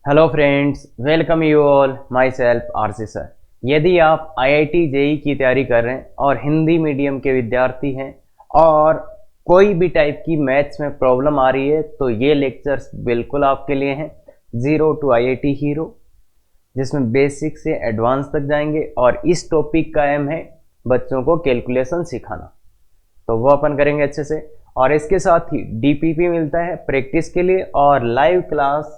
Hello friends, welcome you all. My self RC sir. यदि आप IIT JEE की तैयारी कर रहे हैं और हिंदी मीडियम के विद्यार्थी हैं और कोई भी टाइप की मैथ्स में प्रॉब्लम आ रही है तो ये लेक्चर्स बिल्कुल आपके लिए हैं। जीरो टू आईआईटी हीरो, जिसमें बेसिक से एडवांस तक जाएंगे और इस टॉपिक का एम है बच्चों को कैलकुलेशन सिखाना, तो वो अपन करेंगे अच्छे से। और इसके साथ ही डीपीपी मिलता है प्रैक्टिस के लिए और लाइव क्लास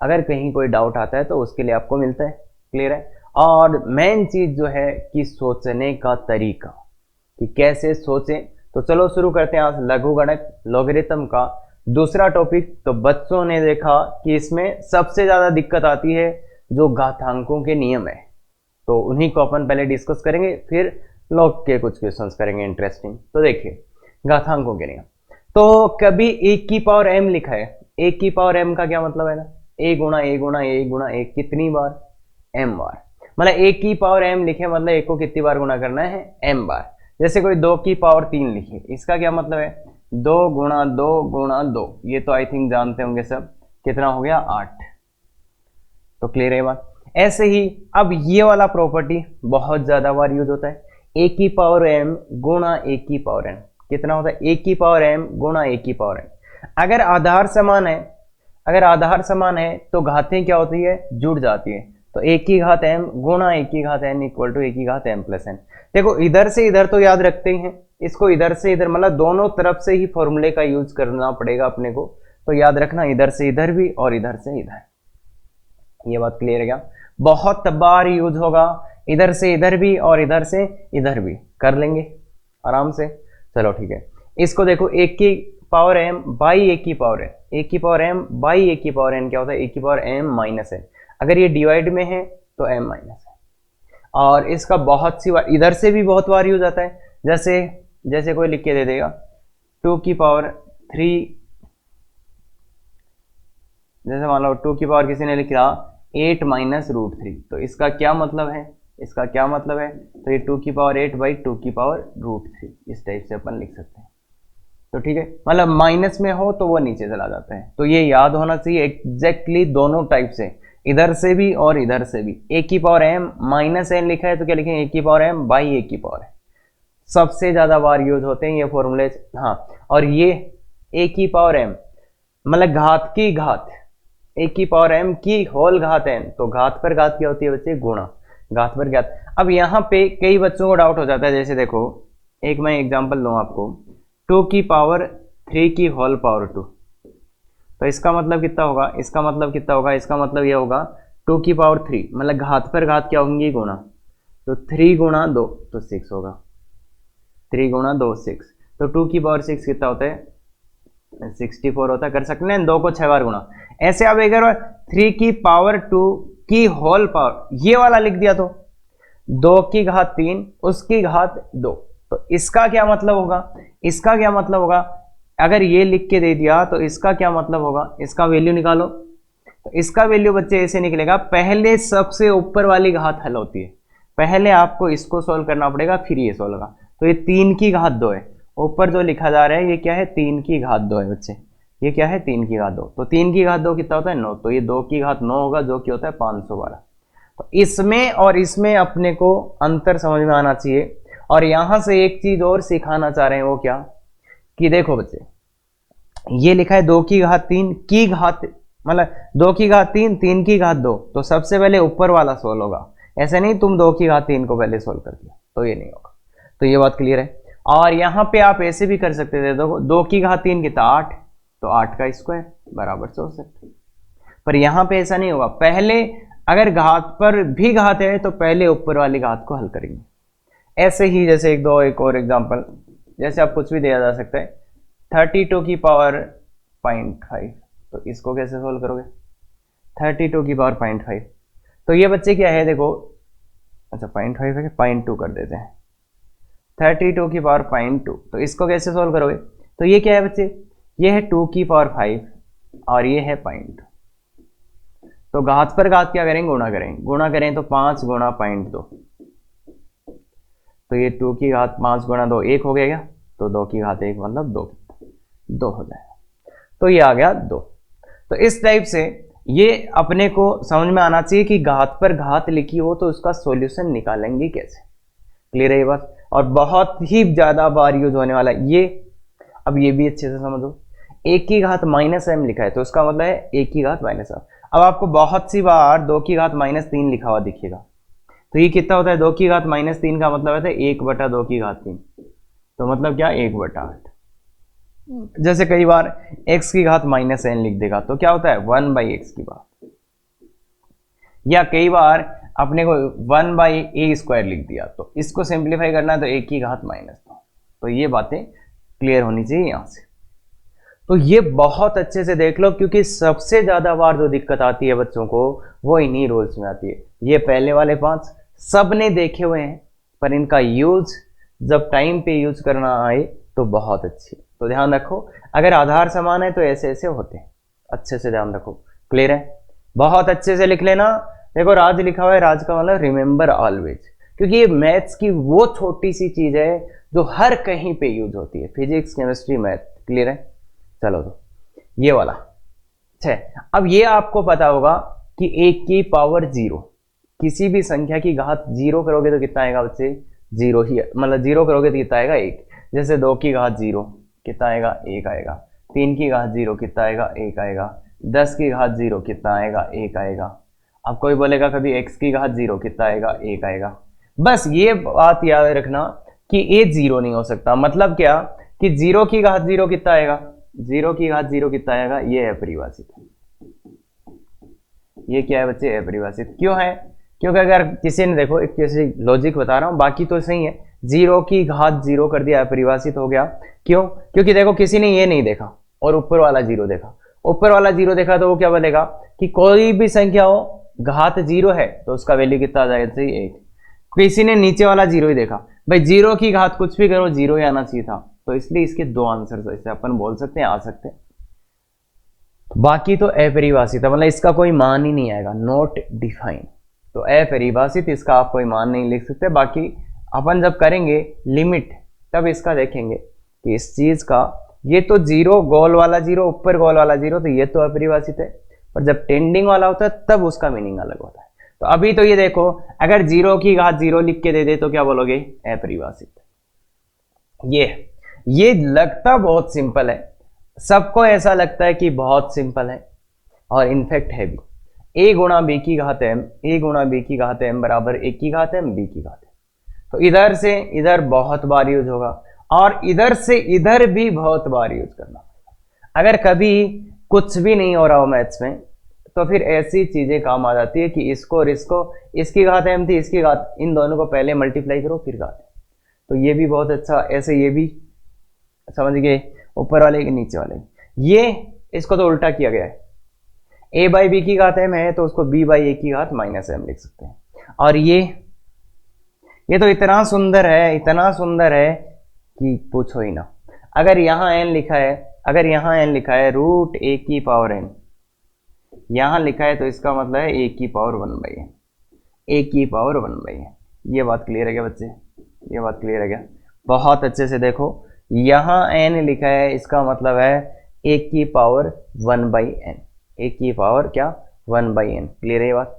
अगर कहीं कोई डाउट आता है तो उसके लिए आपको मिलता है। क्लियर है। और मेन चीज जो है कि सोचने का तरीका, कि कैसे सोचें। तो चलो शुरू करते हैं आज लघुगणक लॉगरिथम का दूसरा टॉपिक। तो बच्चों ने देखा कि इसमें सबसे ज्यादा दिक्कत आती है जो घातांकों के नियम है, तो उन्हीं को अपन पहले डिस्कस करेंगे, फिर लॉग के कुछ क्वेश्चंस करेंगे इंटरेस्टिंग। तो देखिए घातांकों के नियम। तो कभी एक की पावर एम लिखा है, एक की पावर एम का क्या मतलब है ना, ए गुणा ए गुणा ए गुणा एक कितनी बार, एम बार। मतलब एक की पावर एम लिखे मतलब एक को कितनी बार गुणा करना है, एम बार। जैसे कोई दो की पावर तीन लिखे, इसका क्या मतलब है, दो गुणा दो गुणा दो। ये तो आई थिंक जानते होंगे सब, कितना हो गया, 8। तो क्लियर है बात। ऐसे ही अब ये वाला प्रॉपर्टी बहुत ज्यादा बार यूज होता है, ए की पावर एम गुणा ए की पावर एन। कितना होता है, ए की पावर एम गुणा ए की पावर एन। अगर आधार समान है, अगर आधार समान है तो घातें क्या होती है, जुड़ जाती है। तो ए की घात एम गुणा ए की घात एन इक्वल टू ए की घात एम प्लस एन। देखो इधर से इधर तो याद रखते ही हैं, इसको इधर से इधर मतलब दोनों तरफ से ही फॉर्मूले का यूज करना पड़ेगा अपने को। तो याद रखना इधर से इधर भी और इधर से इधर। ये बात क्लियर है क्या। बहुत बार यूज होगा, इधर से इधर भी और इधर से इधर भी कर लेंगे आराम से। चलो ठीक है। इसको देखो एक की पावर एम बाई ए की पावर एन, ए की पावर एम बाई ए की पावर एन क्या होता है, ए की पावर एम माइनस एन। अगर ये डिवाइड में है तो एम माइनस है। और इसका बहुत सी बार इधर से भी बहुत बार यूज आता है। जैसे जैसे कोई लिख के दे देगा टू की पावर थ्री, जैसे मान लो टू की पावर किसी ने लिख रहा 8 माइनस रूट थ्री, तो इसका क्या मतलब है, इसका क्या मतलब है, तो ये टू की पावर 8 बाई टू की पावर रूट थ्री, इस टाइप से अपन लिख सकते हैं। तो ठीक है, मतलब माइनस में हो तो वो नीचे चला जाता है। तो ये याद होना चाहिए एग्जैक्टली दोनों टाइप से, इधर से भी और इधर से भी। ए की पावर एम माइनस एन लिखा है तो क्या लिखेंगे, ए की पावर एम बाई ए की पावर है। सबसे ज्यादा बार यूज होते हैं ये फॉर्मूले। हाँ, और ये ए की पावर एम मतलब घात की घात, ए की पावर एम की होल घात एन। तो घात पर घात क्या होती है बच्चे, गुणा। घात पर घात। अब यहाँ पे कई बच्चों को डाउट हो जाता है, जैसे देखो एक मैं एग्जांपल दूं आपको, टू की पावर थ्री की होल पावर टू, तो इसका मतलब कितना होगा, इसका मतलब कितना होगा, इसका मतलब ये होगा टू की पावर थ्री मतलब घात पर घात क्या होंगी, गुणा। तो थ्री गुणा दो तो सिक्स होगा, थ्री गुणा दो सिक्स। तो टू की पावर सिक्स कितना होता है, 64 होता है। कर सकते हैं दो को 6 बार गुणा। ऐसे अब अगर थ्री की पावर टू की होल पावर ये वाला लिख दिया तो दो की घात तीन उसकी घात दो, तो इसका क्या मतलब होगा, इसका क्या मतलब होगा, अगर ये लिख के दे दिया तो इसका क्या मतलब होगा, इसका वैल्यू निकालो। तो इसका वैल्यू बच्चे ऐसे निकलेगा, पहले सबसे ऊपर वाली घात हल होती है, पहले आपको इसको सोल्व करना पड़ेगा फिर ये सोल्व होगा। तो ये तीन की घात दो है, ऊपर जो लिखा जा रहा है ये क्या है, तीन की घात दो है बच्चे। ये क्या है, तीन की घात दो। तो तीन की घात दो कितना होता है, 9। तो ये दो की घात 9 होगा जो कि होता है 512। तो इसमें और इसमें अपने को अंतर समझ में आना चाहिए। और यहां से एक चीज और सिखाना चाह रहे हैं, वो क्या, कि देखो बच्चे ये लिखा है दो की घात तीन की घात मतलब दो की घात तीन, तीन की घात दो, तो सबसे पहले ऊपर वाला सोल्व होगा। ऐसे नहीं तुम दो की घात तीन को पहले सोल्व कर दिया, तो ये नहीं होगा। तो ये बात क्लियर है। और यहां पे आप ऐसे भी कर सकते थे, देखो दो की घात तीन कितना 8, तो 8 का स्क्वायर बराबर 64। पर यहां पे ऐसा नहीं होगा, पहले अगर घात पर भी घात है तो पहले ऊपर वाली घात को हल करेंगे। ऐसे ही जैसे एक और एग्जांपल, जैसे आप कुछ भी दिया जा सकता है 32 की पावर 0.5, तो इसको कैसे सोल्व करोगे, 32 की पावर 0.5। तो ये बच्चे क्या है देखो, अच्छा 0.5 है, 0.2 कर देते हैं, 32 की पावर 0.2, तो इसको कैसे सोल्व करोगे। तो ये क्या है बच्चे, ये है 2 की पावर 5 और ये है 0.2। तो घात पर घात क्या करेंगे, गुणा करेंगे, गुणा करें तो 5 गुणा 0.2, तो ये 2 की घात 5 गुणा 2 1 हो गया, तो 2 की घात 1 मतलब 2 हो जाएगा। तो ये आ गया 2। तो इस टाइप से ये अपने को समझ में आना चाहिए कि घात पर घात लिखी हो तो उसका सॉल्यूशन निकालेंगे कैसे। क्लियर है ये बात। और बहुत ही ज्यादा बार यूज होने वाला है ये। अब ये भी अच्छे से समझो, एक की घात माइनस एम लिखा है तो उसका मतलब है एक की घात माइनस एम। अब आपको बहुत सी बार दो की घात माइनस तीन लिखा हुआ दिखेगा, तो ये कितना होता है, दो की घात माइनस तीन का मतलब होता है एक बटा दो की घात तीन, तो मतलब क्या, एक बटा आठ। जैसे कई बार x की घात माइनस एन लिख देगा तो क्या होता है, वन बाई एक्स की बात। या कई बार अपने को वन बाई ए स्क्वायर लिख दिया, तो इसको सिंप्लीफाई करना है तो एक की घात माइनस दो। तो ये बातें क्लियर होनी चाहिए यहां से। तो ये बहुत अच्छे से देख लो, क्योंकि सबसे ज्यादा बार जो दिक्कत आती है बच्चों को वो इन्हीं रूल्स में आती है। ये पहले वाले पांच सबने देखे हुए हैं, पर इनका यूज जब टाइम पे यूज करना आए तो बहुत अच्छी। तो ध्यान रखो, अगर आधार समान है तो ऐसे ऐसे होते हैं, अच्छे से ध्यान रखो। क्लियर है, बहुत अच्छे से लिख लेना। देखो राज लिखा हुआ है, राज का मतलब रिमेंबर ऑलवेज, क्योंकि ये मैथ्स की वो छोटी सी चीज है जो हर कहीं पे यूज होती है, फिजिक्स केमिस्ट्री मैथ। क्लियर है, चलो तो ये वाला अच्छा। अब ये आपको पता होगा कि एक की पावर जीरो, किसी भी संख्या की घात जीरो करोगे तो कितना आएगा बच्चे, जीरो ही, मतलब जीरो करोगे तो कितना आएगा, एक। जैसे दो की घात जीरो कितना आएगा, एक आएगा। तीन की घात जीरो कितना आएगा, एक आएगा। 10 की घात जीरो कितना आएगा, एक आएगा। अब कोई बोलेगा कभी x की घात जीरो कितना आएगा, एक आएगा। बस ये बात याद रखना कि ये जीरो नहीं हो सकता। मतलब क्या कि जीरो की घात जीरो कितना आएगा, जीरो की घात जीरो कितना आएगा, ये है परिभाषित। ये क्या है बच्चे, अपरिभाषित। क्यों है, क्योंकि अगर किसी ने, देखो एक जैसे लॉजिक बता रहा हूं, बाकी तो सही है, जीरो की घात जीरो कर दिया, अपरिभाषित हो गया। क्यों, क्योंकि देखो किसी ने ये नहीं देखा और ऊपर वाला जीरो देखा, ऊपर वाला जीरो देखा तो वो क्या बोलेगा कि कोई भी संख्या हो घात जीरो है तो उसका वैल्यू कितना आ जाएगा, सही, एक। किसी ने नीचे वाला जीरो ही देखा, भाई जीरो की घात कुछ भी करो जीरो ही आना चाहिए था, तो इसलिए इसके दो आंसर ऐसे अपन बोल सकते हैं, आ सकते हैं। बाकी तो अपरिभाषित है, मतलब इसका कोई मान ही नहीं आएगा, नॉट डिफाइन। तो अपरिभाषित, इसका आप कोई मान नहीं लिख सकते। बाकी अपन जब करेंगे लिमिट तब इसका देखेंगे कि इस चीज का, ये तो जीरो गोल वाला जीरो, ऊपर गोल वाला जीरो, तो ये तो अपरिभाषित है। पर जब टेंडिंग वाला होता है तब उसका मीनिंग अलग होता है। तो अभी तो ये देखो, अगर जीरो की घात जीरो लिख के दे दे तो क्या बोलोगे, अपरिभाषित। ये लगता बहुत सिंपल है, सबको ऐसा लगता है कि बहुत सिंपल है, और इनफैक्ट है भी। a गुणा बी की घात m, a गुणा बी की घात m बराबर a की घात m b की घात m। तो इधर से इधर बहुत बार यूज होगा, और इधर से इधर भी बहुत बार यूज करना। अगर कभी कुछ भी नहीं हो रहा हो मैथ्स में, तो फिर ऐसी चीजें काम आ जाती है कि इसको और इसको, इसकी घात m थी, इसकी घात, इन दोनों को पहले मल्टीप्लाई करो फिर घात। तो ये भी बहुत अच्छा, ऐसे ये भी समझ गए, ऊपर वाले के नीचे वाले। ये इसको तो उल्टा किया गया है, a बाई बी की घात m है तो उसको b बाई ए की घात माइनस m लिख सकते हैं। और ये तो इतना सुंदर है, इतना सुंदर है कि पूछो ही ना। अगर यहाँ n लिखा है, अगर यहाँ n लिखा है रूट a की पावर n, यहाँ लिखा है तो इसका मतलब है a की पावर 1 बाई n, a की पावर 1 बाई n। ये बात क्लियर है क्या बच्चे, ये बात क्लियर है क्या? बहुत अच्छे से देखो, यहाँ n लिखा है, इसका मतलब है a की पावर 1 बाई n, a की पावर क्या, 1 बाई n। क्लियर है ये बात?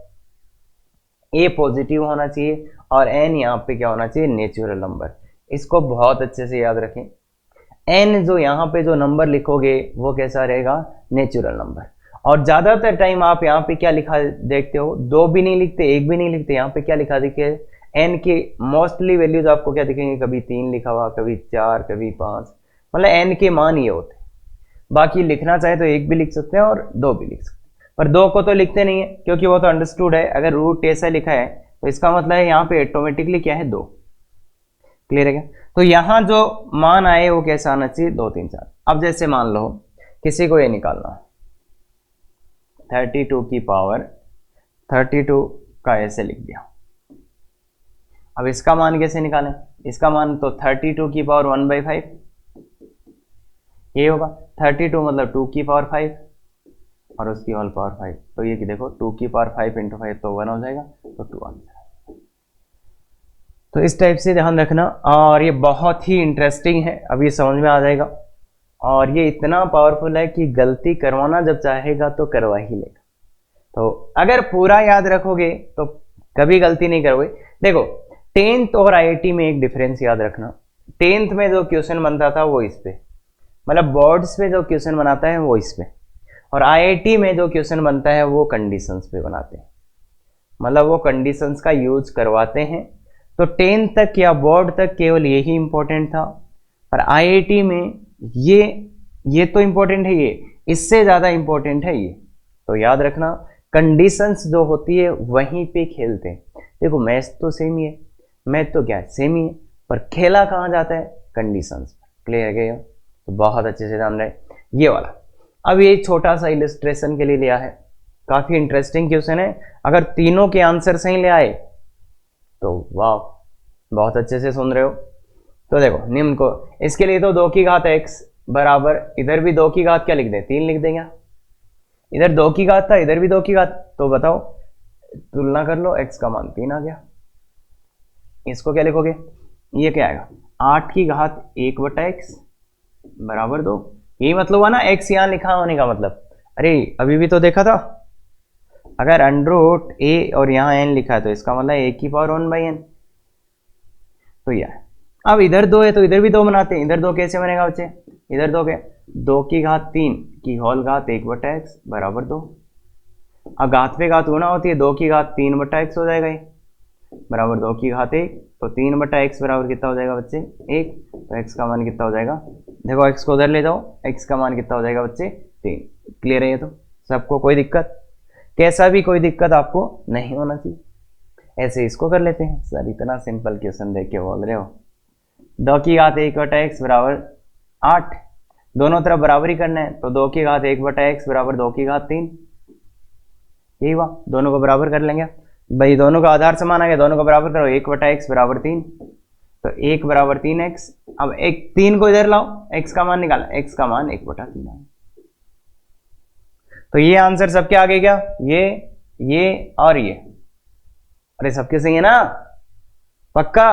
a पॉजिटिव होना चाहिए और n यहाँ पे क्या होना चाहिए, नेचुरल नंबर। इसको बहुत अच्छे से याद रखें, n जो यहाँ पे जो नंबर लिखोगे वो कैसा रहेगा, नेचुरल नंबर। और ज्यादातर टाइम आप यहाँ पे क्या लिखा देखते हो, दो भी नहीं लिखते, एक भी नहीं लिखते, यहाँ पे क्या लिखा दिखे, n के मोस्टली वैल्यूज आपको क्या दिखेंगे, कभी 3 लिखा हुआ, कभी 4, कभी 5, मतलब n के मान ये होते हैं। बाकी लिखना चाहे तो एक भी लिख सकते हैं और दो भी लिख सकते हैं, पर दो को तो लिखते नहीं है क्योंकि वो तो अंडरस्टूड है। अगर रूट ऐसा लिखा है तो इसका मतलब है यहाँ पे ऑटोमेटिकली क्या है, 2। क्लियर है क्या? तो यहाँ जो मान आए वो कैसा आना चाहिए, 2, 3, 4। अब जैसे मान लो किसी को ये निकालना, 32 की पावर 32 का ऐसे लिख दिया। अब इसका मान कैसे निकालें, इसका मान तो 32 की पावर 1 बाई 5 ये होगा। 32 मतलब 2 की पावर 5 और उसकी होल पावर 5, तो ये कि देखो 2 की पावर 5 इंटू 5 तो 1 हो जाएगा, तो 2 आंसर। तो इस टाइप से ध्यान रखना, और ये बहुत ही इंटरेस्टिंग है, अब ये समझ में आ जाएगा। और ये इतना पावरफुल है कि गलती करवाना जब चाहेगा तो करवा ही लेगा। तो अगर पूरा याद रखोगे तो कभी गलती नहीं करोगे। देखो 10th और IIT में एक डिफरेंस याद रखना, 10th में जो क्वेश्चन बनता था वो इस पे, मतलब बोर्ड्स पे जो क्वेश्चन बनाता है वो इस पे, और IIT में जो क्वेश्चन बनता है वो कंडीशंस पे बनाते हैं, मतलब वो कंडीशंस का यूज करवाते हैं। तो 10th तक या बोर्ड तक केवल यही इंपॉर्टेंट था, और IIT में ये तो इंपॉर्टेंट है, ये इससे ज़्यादा इंपॉर्टेंट है ये। तो याद रखना कंडीशंस जो होती है वहीं पे खेलते हैं। देखो मैथ्स तो सेम ही है, मैथ तो क्या है सेम ही है, पर खेला कहाँ जाता है कंडीशंस पर। क्लियर है क्या? तो बहुत अच्छे से जान रहे ये वाला। अब ये छोटा सा इलस्ट्रेशन के लिए लिया है, काफ़ी इंटरेस्टिंग क्वेश्चन है। अगर तीनों के आंसर सही ले आए तो वाह, बहुत अच्छे से सुन रहे हो। तो देखो निम्न को, इसके लिए तो 2 की घात x बराबर, इधर भी 2 की घात क्या लिख दें, 3 लिख देंगे। इधर 2 की घात था, इधर भी 2 की घात, तो बताओ तुलना कर लो, x का मान 3 आ गया। इसको क्या लिखोगे, ये क्या आएगा 8 की घात 1/x बराबर 2। यही मतलब हुआ ना x यहाँ लिखा होने का मतलब। अरे अभी भी तो देखा था, अगर अंडर a और यहाँ n लिखा है तो इसका मतलब a⁴1/n। तो यह अब इधर 2 है तो इधर भी 2 बनाते हैं। इधर 2 कैसे बनेगा बच्चे, इधर 2 के 2 की घात 3 की होल घात 1/x बराबर 2। अब घात पे घात गुणा होती है, 2 की घात 3/x हो जाएगा ये बराबर 2 की घात 1। तो 3/x बराबर कितना हो जाएगा बच्चे 1। तो x का मान कितना हो जाएगा, देखो x को उधर ले जाओ, x का मान कितना हो जाएगा बच्चे 3। क्लियर है ये? तो सबको कोई दिक्कत, कैसा भी कोई दिक्कत आपको नहीं होना चाहिए। ऐसे इसको कर लेते हैं सर, इतना सिंपल क्वेश्चन देख के बोल रहे हो। 2 की घात 1/x बराबर 8, दोनों तरफ बराबर ही करना है, तो 2 की घात 1/x बराबर 2 की घात 3। यही हुआ, दोनों को बराबर कर लेंगे भाई, दोनों का आधार समान आ गया, दोनों को बराबर करो, 1/x बराबर 3, तो 1 बराबर 3x। अब एक 3 को इधर लाओ, x का मान निकाला, x का मान 1/3 आया। तो ये आंसर सबके आगे क्या, ये और ये, अरे सबके सही है ना, पक्का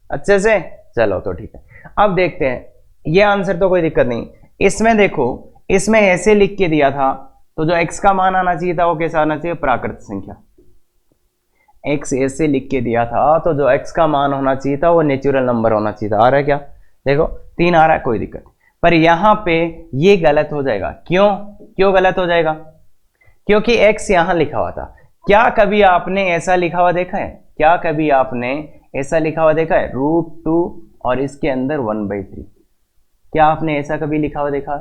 अच्छे से, चलो तो ठीक है। अब देखते हैं, ये आंसर तो कोई दिक्कत नहीं। इसमें देखो, इसमें ऐसे लिख के दिया था, तो जो x का मान आना चाहिए था वो कैसा आना चाहिए, प्राकृत संख्या। x ऐसे लिख के दिया था तो जो x का मान होना चाहिए था वो नेचुरल नंबर होना चाहिए था। आ रहा है क्या, देखो 3 आ रहा है, कोई दिक्कत नहीं। पर यहां पे ये गलत हो जाएगा। क्यों गलत हो जाएगा, क्योंकि x यहां लिखा हुआ था। क्या कभी आपने ऐसा लिखा हुआ देखा है, क्या कभी आपने ऐसा लिखा हुआ देखा है √2 और इसके अंदर 1/3? क्या आपने ऐसा कभी लिखा हुआ देखा?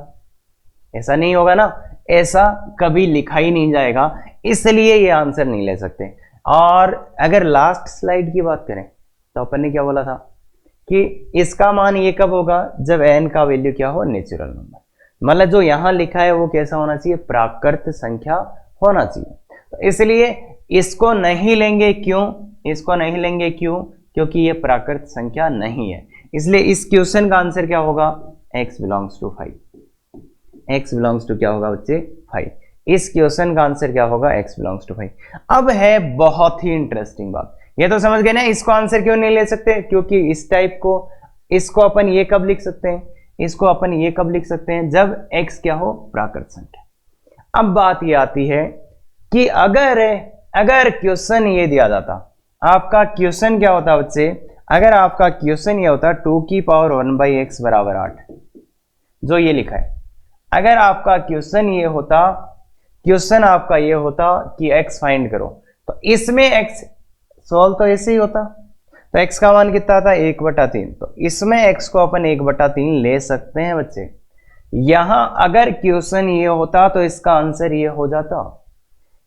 ऐसा नहीं होगा ना, ऐसा कभी लिखा ही नहीं जाएगा, इसलिए ये आंसर नहीं ले सकते। और अगर लास्ट स्लाइड की बात करें तो अपन ने क्या बोला था कि इसका मान ये कब होगा, जब n का वैल्यू क्या हो, नेचुरल नंबर। मतलब जो यहां लिखा है वो कैसा होना चाहिए, प्राकृत संख्या होना चाहिए। तो इसलिए इसको नहीं लेंगे, क्यों इसको नहीं लेंगे, क्योंकि ये प्राकृत संख्या नहीं है। इसलिए इस क्वेश्चन का आंसर क्या होगा, x belongs to 5। x belongs to क्या होगा बच्चे, 5। इस क्वेश्चन का आंसर क्या होगा, x बिलोंग्स टू 5। अब है बहुत ही इंटरेस्टिंग बात, ये तो समझ गए ना, इसको आंसर क्यों नहीं ले सकते, क्योंकि इस टाइप को, इसको अपन ये कब लिख सकते हैं, इसको अपन ये कब लिख सकते हैं, जब x क्या हो, प्राकृत संख्या। अब बात ये आती है कि अगर क्वेश्चन ये दिया जाता, आपका क्वेश्चन क्या होता बच्चे, अगर आपका क्वेश्चन ये होता 2⁴1/x बराबर 8, जो ये लिखा है, अगर आपका क्वेश्चन ये होता, क्वेश्चन आपका ये होता कि x फाइंड करो, तो इसमें x सॉल्व तो ऐसे ही होता, तो x का मान कितना था, 1/3। तो इसमें x को अपन 1/3 ले सकते हैं बच्चे। यहां अगर क्वेश्चन ये होता तो इसका आंसर ये हो जाता,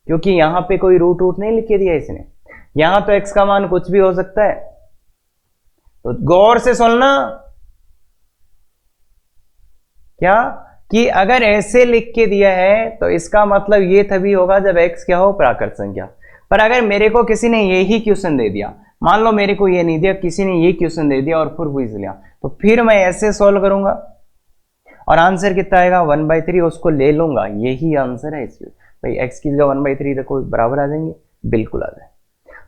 क्योंकि यहां पे कोई रूट नहीं लिख के दिया इसने, यहां तो x का मान कुछ भी हो सकता है। तो गौर से सुनना, क्या कि अगर ऐसे लिख के दिया है तो इसका मतलब ये तभी होगा जब x क्या हो, प्राकृत संख्या। पर अगर मेरे को किसी ने यही क्वेश्चन दे दिया, मान लो मेरे को ये नहीं दिया, किसी ने ये क्वेश्चन दे दिया और फिर पूछ लिया, तो फिर मैं ऐसे सॉल्व करूंगा और आंसर कितना आएगा, 1/3, उसको ले लूंगा, यही आंसर है। इसलिए भाई x की जगह 1/3 देखो बराबर आ जाएंगे, बिल्कुल आ जाए।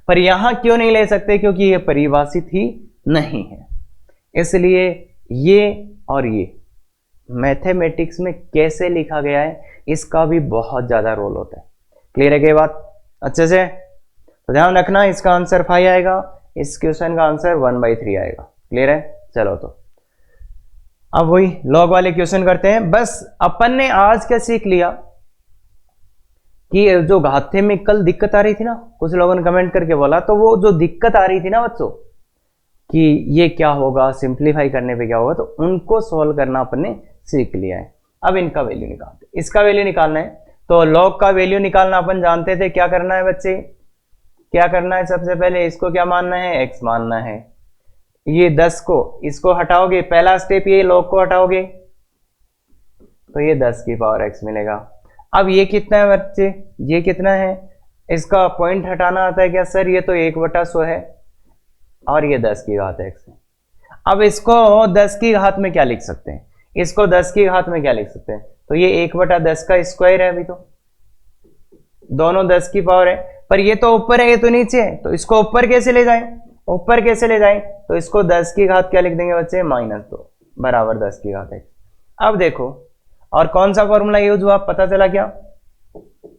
पर यहां क्यों नहीं ले सकते, क्योंकि ये परिभाषित ही नहीं है। इसलिए ये और ये मैथमेटिक्स में कैसे लिखा गया है, इसका भी बहुत ज्यादा रोल होता है। क्लियर है क्या बात अच्छे से? तो ध्यान रखना इसका आंसर 5 आएगा, इस क्वेश्चन का आंसर 1/3 आएगा। क्लियर है? चलो तो अब वही लॉग वाले क्वेश्चन करते हैं। बस अपन ने आज क्या सीख लिया कि जो घाते में कल दिक्कत आ रही थी ना, कुछ लोगों ने कमेंट करके बोला, तो वो जो दिक्कत आ रही थी ना बच्चों कि ये क्या होगा, सिंप्लीफाई करने पे क्या होगा, तो उनको सॉल्व करना अपन ने सीख लिया है। अब इनका वैल्यू निकालते, इसका वैल्यू निकालना है। तो लॉग का वैल्यू निकालना अपन जानते थे, क्या करना है बच्चे, क्या करना है, सबसे पहले इसको क्या मानना है, x मानना है। ये 10 को इसको हटाओगे, पहला स्टेप ये लॉग को हटाओगे तो ये 10 की पावर x मिलेगा। अब ये कितना है बच्चे, ये कितना है, इसका पॉइंट हटाना आता है क्या सर, ये तो 1/100 है और ये 10 की घात x है। अब इसको 10 की घात में क्या लिख सकते हैं, इसको 10 की घात में क्या लिख सकते हैं, तो ये 1/10 का स्क्वायर है। अभी तो दोनों 10 की पावर है, पर ये तो ऊपर है ये तो नीचे है, तो इसको ऊपर कैसे ले जाएं, ऊपर कैसे ले जाएं, तो इसको 10 की घात क्या लिख देंगे बच्चे, -2 बराबर 10 की घात x। अब देखो और कौन सा फॉर्मूला यूज हुआ, पता चला क्या,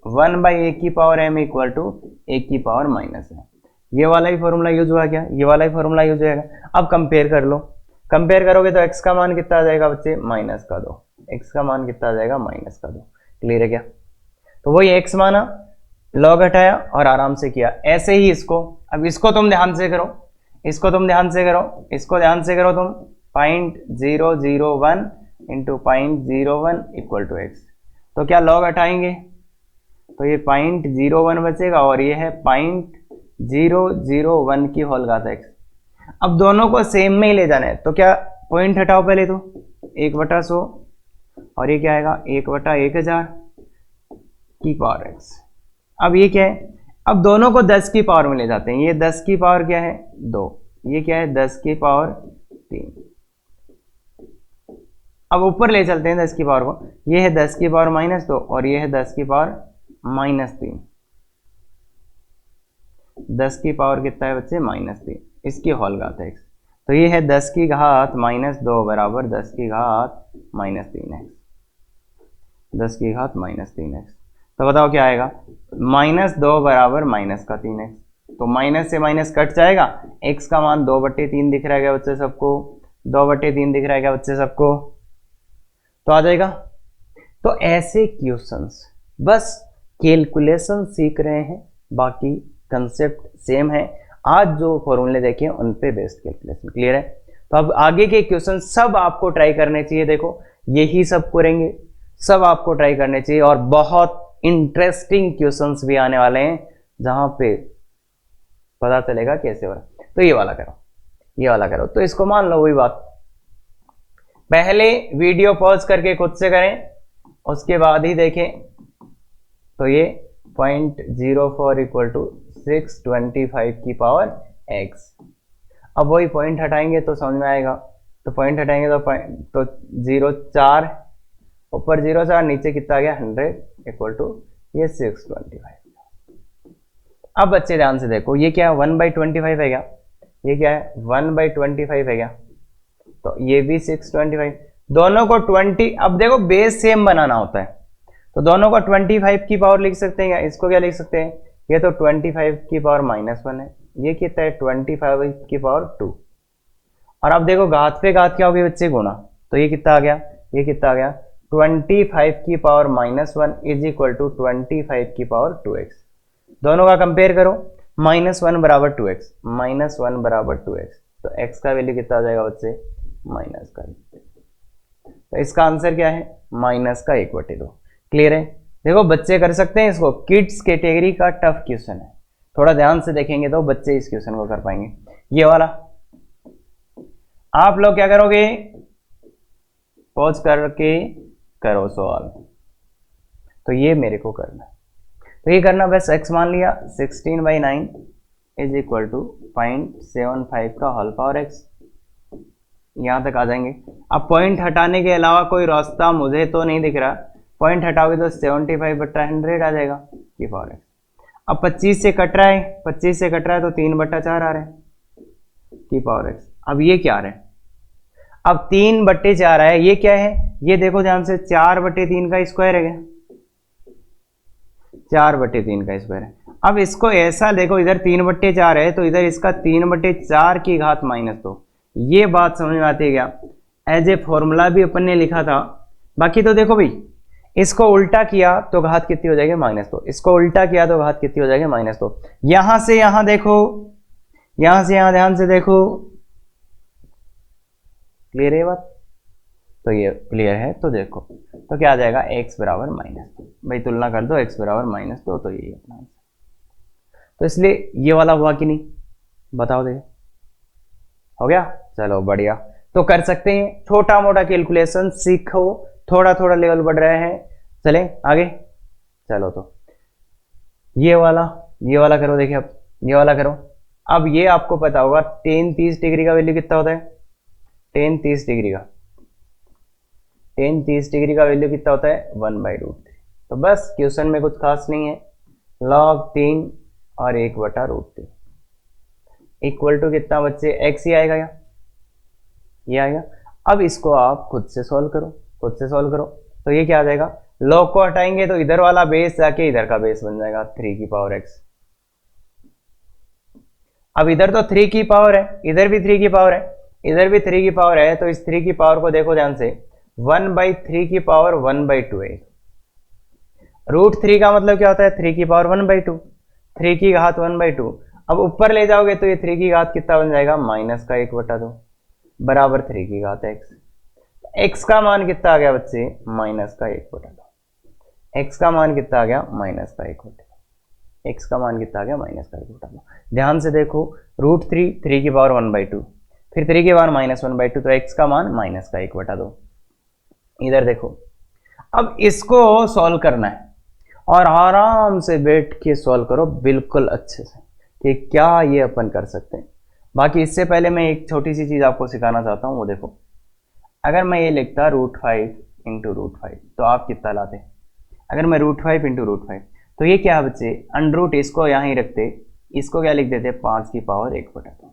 1/a की power m equal to a की पावर माइनस है। ये वाला ही फॉर्मूला यूज हुआ क्या, ये वाला ही फॉर्मूला यूज होगा। अब कंपेयर कर लो, कंपेयर करोगे तो x का मान कितना आ जाएगा बच्चे, -2, x का मान कितना आ जाएगा, -2। क्लियर है क्या? तो वही x माना, लॉग हटाया और आराम से किया। ऐसे ही इसको, अब इसको तुम ध्यान से करो, इसको तुम ध्यान से करो, इसको ध्यान से करो तुम, 0.001 इंटू 0.01 इक्वल टू x। तो क्या लॉग हटाएंगे तो ये 0.01 बचेगा और ये है 0.001 की होल घात x। अब दोनों को सेम में ही ले जाना है, तो क्या पॉइंट हटाओ पहले तो, 1/100 और ये क्या आएगा, 1/1000 की पावर x। अब ये क्या है, अब दोनों को 10 की पावर में ले जाते हैं। ये 10 की पावर क्या है, 2, ये क्या है 10 की पावर 3। अब ऊपर ले चलते हैं 10 की पावर को, ये है 10 की पावर -2 और ये है 10 की पावर -3। 10 की पावर कितना है बच्चे, -3, इसकी होल घात x। तो ये है 10 की घात -2 बराबर 10 की घात -3x, 10 की घात -3x। तो बताओ क्या आएगा, -2 बराबर -3x। तो माइनस से माइनस कट जाएगा, x का मान 2/3 दिख रहा है क्या बच्चे सबको, 2/3 दिख रहा है क्या बच्चे सबको, तो आ जाएगा। तो ऐसे क्वेश्चंस, बस कैलकुलेशन सीख रहे हैं, बाकी कंसेप्ट सेम है। आज जो फॉर्मूले देखे उन पे बेस्ड कैलकुलेशन। क्लियर है? तो अब आगे के क्वेश्चन सब आपको ट्राई करने चाहिए। देखो यही सब करेंगे, सब आपको ट्राई करने चाहिए और बहुत इंटरेस्टिंग क्वेश्चंस भी आने वाले हैं जहां पे पता चलेगा कैसे हो रहा है। तो ये वाला करो, ये वाला करो, तो इसको मान लो वही बात, पहले वीडियो पॉज करके खुद से करें, उसके बाद ही देखें। तो ये 0.04 इक्वल टू 625 की पावर x। अब वही पॉइंट हटाएंगे तो समझ में आएगा, तो पॉइंट हटाएंगे तो 0.4 ऊपर 0.4 नीचे कितना आ गया 100 इक्वल टू ये 625। अब बच्चे ध्यान से देखो, ये क्या है 1/25 है क्या, ये क्या है 1/25 है क्या, तो ये भी 625। दोनों को 20, अब देखो बेस सेम बनाना होता है, तो दोनों को 25 की पावर लिख सकते हैं, या इसको क्या लिख सकते हैं, ये तो 25 की पावर -1 है, ये कितना है 25 की पावर 2। और अब देखो घात पे घात क्या होगी बच्चे, गुणा, तो ये कितना आ गया, ये कितना आ गया 25 की पावर -1 इज इक्वल टू 25 की पावर 2x। दोनों का कंपेयर करो, -1 बराबर 2x, -1 बराबर 2x, तो x का वैल्यू कितना आ जाएगा बच्चे, माइनस का। तो इसका आंसर क्या है, -1/2। क्लियर है? देखो बच्चे कर सकते हैं इसको, किड्स कैटेगरी का टफ क्वेश्चन है, थोड़ा ध्यान से देखेंगे तो बच्चे इस क्वेश्चन को कर पाएंगे। ये वाला आप लोग क्या करोगे, पॉज करके करो सवाल, तो ये मेरे को करना, तो ये करना बस, x मान लिया 16/9 इज इक्वल टू 0.75 का होल पावर x, यहां तक आ जाएंगे। अब पॉइंट हटाने के अलावा कोई रास्ता मुझे तो नहीं दिख रहा, पॉइंट हटाओगे तो 75/100 आ जाएगा की पावर x। अब 25 से कट रहा है, 25 से कट रहा है तो 3/4 आ रहा है की पावर x। अब ये क्या आ रहा है, अब 3/4 है, ये क्या है, ये देखो ध्यान से 4/3 का स्क्वायर है क्या, 4/3 का स्क्वायर है। अब इसको ऐसा देखो, इधर 3/4 है तो इधर इसका 3/4 की घात -2। ये बात समझ में आती है क्या? एज ए फॉर्मूला भी अपन ने लिखा था। बाकी तो देखो भाई, इसको उल्टा किया तो घात कितनी हो जाएगी? -2। इसको उल्टा किया तो घात कितनी हो जाएगी? -2। यहां से यहां देखो, यहां से यहां ध्यान से देखो, क्लियर है बात? तो ये क्लियर है। तो देखो तो क्या आ जाएगा? x बराबर -2। भाई तुलना कर दो, x बराबर -2, तो यही अपना आंसर। तो इसलिए ये वाला हुआ कि नहीं, बताओ देखो, हो गया? चलो बढ़िया। तो कर सकते हैं, छोटा मोटा कैलकुलेशन सीखो, थोड़ा थोड़ा लेवल बढ़ रहे हैं। चलें आगे, चलो तो ये वाला करो। देखिए अब ये वाला करो। अब ये आपको पता होगा tan 30 डिग्री का वैल्यू कितना होता है? tan 30 डिग्री का वैल्यू कितना होता है? 1/√3। तो बस क्वेश्चन में कुछ खास नहीं है, log 3 और 1/√3 इक्वल टू कितना बच्चे? x ही आएगा, ये आएगा। अब इसको आप खुद से सॉल्व करो, तो ये क्या आ जाएगा? log को हटाएंगे तो इधर वाला बेस जाके इधर का बेस बन जाएगा 3 की पावर x। अब इधर तो 3 की पावर है, इधर भी 3 की पावर है, इधर भी 3 की पावर है, तो इस 3 की पावर को देखो ध्यान से, 1/3 की पावर 1/2 है। √3 का मतलब क्या होता है? 3 की पावर 1/2, 3 की घात 1/2। अब ऊपर ले जाओगे तो ये 3 की घात कितना बन जाएगा? -1/2 बराबर 3 की घात x। x का मान कितना आ गया बच्चे? -1/2। x का मान कितना आ गया? -1/2। x का मान कितना आ गया? -1/2। ध्यान से देखो, √3 3 की पावर 1/2, फिर 3 की पावर -1/2, तो x का मान -1/2। इधर देखो, अब इसको सॉल्व करना है और आराम से बैठ के सॉल्व करो बिल्कुल अच्छे से कि क्या ये अपन कर सकते हैं। बाकी इससे पहले मैं एक छोटी सी चीज आपको सिखाना चाहता हूँ, वो देखो। अगर मैं ये लिखता √5 × √5 तो आप कितना लाते? अगर मैं √5 × √5 तो ये क्या है बच्चे? √ इसको यहाँ ही रखते, इसको क्या लिख देते? 5 की पावर 1/2।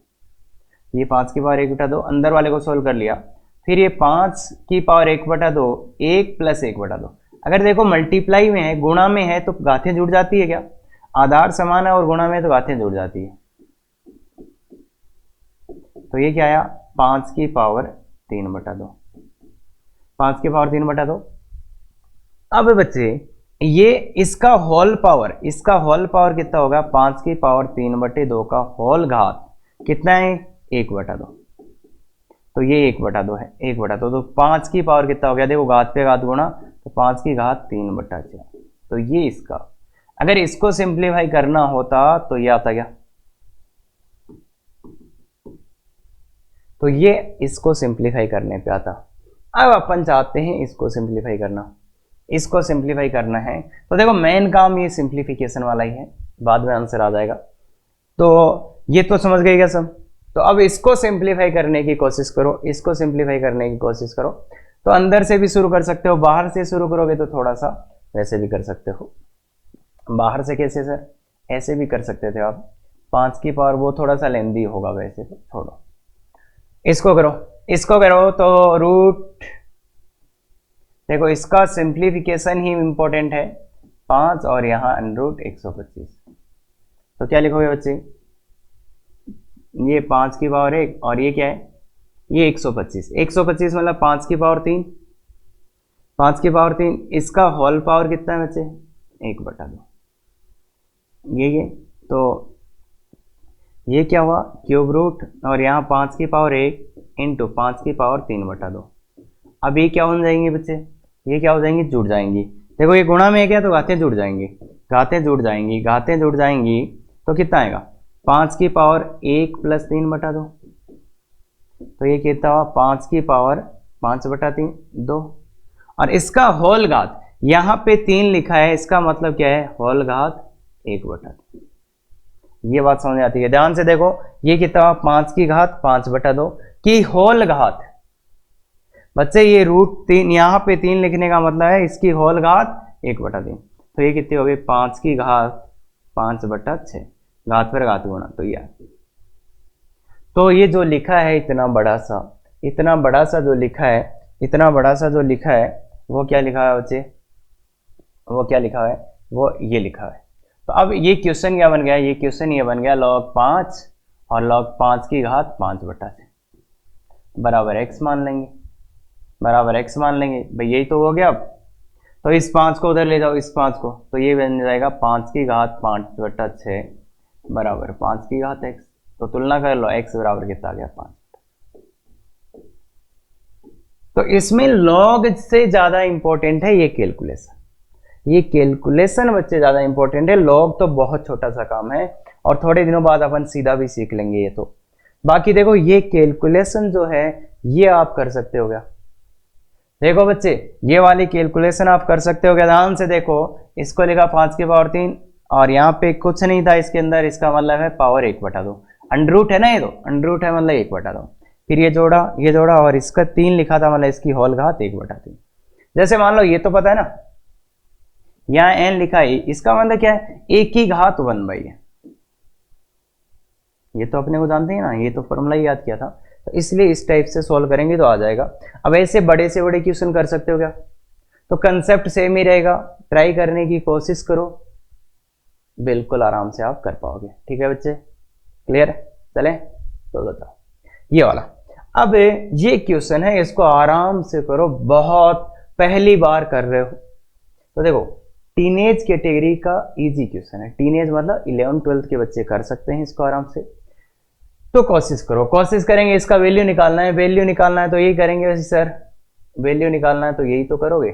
ये 5 की पावर 1/2, अंदर वाले को सोल्व कर लिया। फिर ये 5 की पावर 1/2, 1 + 1/2। अगर देखो मल्टीप्लाई में है, गुणा में है, तो घातें जुड़ जाती है क्या? आधार समान है और गुणा में है तो घातें जुड़ जाती है। तो ये क्या आया? 5 की पावर 3/2, 5 की पावर 3/2। अब बच्चे ये इसका होल पावर कितना होगा? 5 की पावर 3/2 का होल घात कितना है? 1/2। तो ये 1/2 है, 1/2। तो 5 की पावर कितना हो गया? देखो घात पे घात गुणा, तो 5 की घात 3/4। तो ये इसका, अगर इसको सिंप्लीफाई करना होता तो ये आता क्या? तो ये इसको सिंप्लीफाई करने पे आता। अब अपन चाहते हैं इसको सिंप्लीफाई करना है, तो देखो मेन काम ये सिंप्लीफिकेशन वाला ही है, बाद में आंसर आ जाएगा। तो ये तो समझ गए क्या सब? तो अब इसको सिंप्लीफाई करने की कोशिश करो। तो अंदर से भी शुरू कर सकते हो, बाहर से शुरू करोगे तो थोड़ा सा वैसे भी कर सकते हो। बाहर से कैसे सर? ऐसे भी कर सकते थे आप। 5 की पावर, वो थोड़ा सा लेंदी होगा वैसे, तो छोड़ो, इसको करो। तो देखो इसका सिंप्लीफिकेशन ही इंपॉर्टेंट है, 5 और यहाँ √125। तो क्या लिखोगे बच्चे? ये 5 की पावर 1 और ये क्या है? ये 125। 125 मतलब 5 की पावर 3, 5 की पावर 3। इसका होल पावर कितना है बच्चे? 1/2। ये तो ये क्या हुआ? क्यूब रूट, और यहाँ 5 की पावर 1 × 5 की पावर 3/2। अब ये क्या हो जाएंगे बच्चे? ये क्या हो जाएंगी? जुड़ जाएंगी। देखो ये गुणा में है क्या, तो घातें जुड़ जाएंगी, तो कितना आएगा? 5 की पावर 1 + 3/2। तो ये कितना हुआ? 5 की पावर 5/3, 2। और इसका होल घात, यहाँ पे 3 लिखा है, इसका मतलब क्या है? होल घात 1/3। ये बात समझ आती है? ध्यान से देखो, ये कितना हुआ? 5 की घात 5/2 की होल घात। बच्चे ये √3, यहाँ पे 3 लिखने का मतलब है इसकी होल घात 1/3। तो ये कितनी हो गई? 5 की घात 5/6, घात पर घात गुणा। तो ये जो लिखा है इतना बड़ा सा जो लिखा है, वो क्या लिखा है बच्चे? वो क्या लिखा है? वो ये लिखा है। तो अब ये क्वेश्चन क्या बन गया, ये क्वेश्चन ये बन गया log 5 और log 5 की घात 5/6 बराबर x मान लेंगे, बराबर x मान लेंगे भाई, यही तो हो गया। अब तो इस 5 को उधर ले जाओ, इस 5 को, तो ये बन जाएगा 5 की घात 5/6 बराबर 5 की घात x। तो तुलना कर लो, x बराबर कितना आ गया 5। तो इसमें लॉग से ज्यादा इंपॉर्टेंट है ये कैलकुलेशन, ये कैलकुलेशन बच्चे ज्यादा इंपॉर्टेंट है। लॉग तो बहुत छोटा सा काम है और थोड़े दिनों बाद अपन सीधा भी सीख लेंगे ये तो। बाकी देखो ये कैलकुलेशन जो है ये आप कर सकते हो क्या, देखो बच्चे ये वाली कैलकुलेशन आप कर सकते हो क्या, ध्यान से देखो। इसको लिखा 5 की पावर 3 और यहाँ पे कुछ नहीं था इसके अंदर, इसका मतलब है पावर 1/2, अंडर रूट है ना, ये तो अंडर रूट है मतलब 1/2। फिर ये जोड़ा और इसका 3 लिखा था, मतलब इसकी होल घात 1/3। जैसे मान लो ये तो पता है ना, यहाँ n लिखा है, इसका मतलब क्या है, एक की घात 1/, ये तो अपने को जानते हैं ना, ये तो फॉर्मूला ही याद किया था। तो इसलिए इस टाइप से सॉल्व करेंगे तो आ जाएगा। अब ऐसे बड़े से बड़े क्वेश्चन कर सकते हो क्या, तो कंसेप्ट सेम ही रहेगा, ट्राई करने की कोशिश करो, बिल्कुल आराम से आप कर पाओगे। ठीक है बच्चे, क्लियर, चले तो बताओ ये वाला। अब ये क्वेश्चन है, इसको आराम से करो, बहुत पहली बार कर रहे हो तो देखो टीनेज कैटेगरी का इजी क्वेश्चन है। टीनेज मतलब 11th-12th के बच्चे कर सकते हैं इसको आराम से। तो कोशिश करो, कोशिश करेंगे, इसका वैल्यू निकालना है, वैल्यू निकालना है तो यही करेंगे वैसे सर, वैल्यू निकालना है तो यही तो करोगे।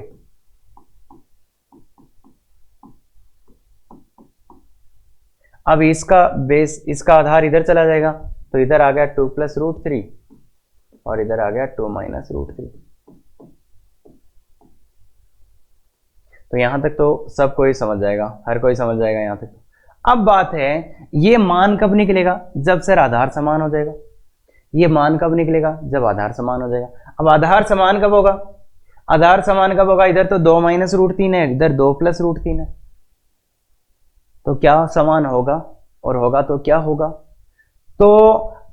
अब इसका बेस, इसका आधार इधर चला जाएगा, तो इधर आ गया 2 + √3 और इधर आ गया 2 - √3। तो यहां तक तो सब कोई समझ जाएगा, हर कोई समझ जाएगा यहां तक। अब बात है ये मान कब निकलेगा, जब सर आधार समान हो जाएगा। ये मान कब निकलेगा, जब आधार समान हो जाएगा। अब आधार समान कब होगा, आधार समान कब होगा, इधर तो 2 - √3 है, इधर 2 + √3 है, तो क्या समान होगा, और होगा तो क्या होगा। तो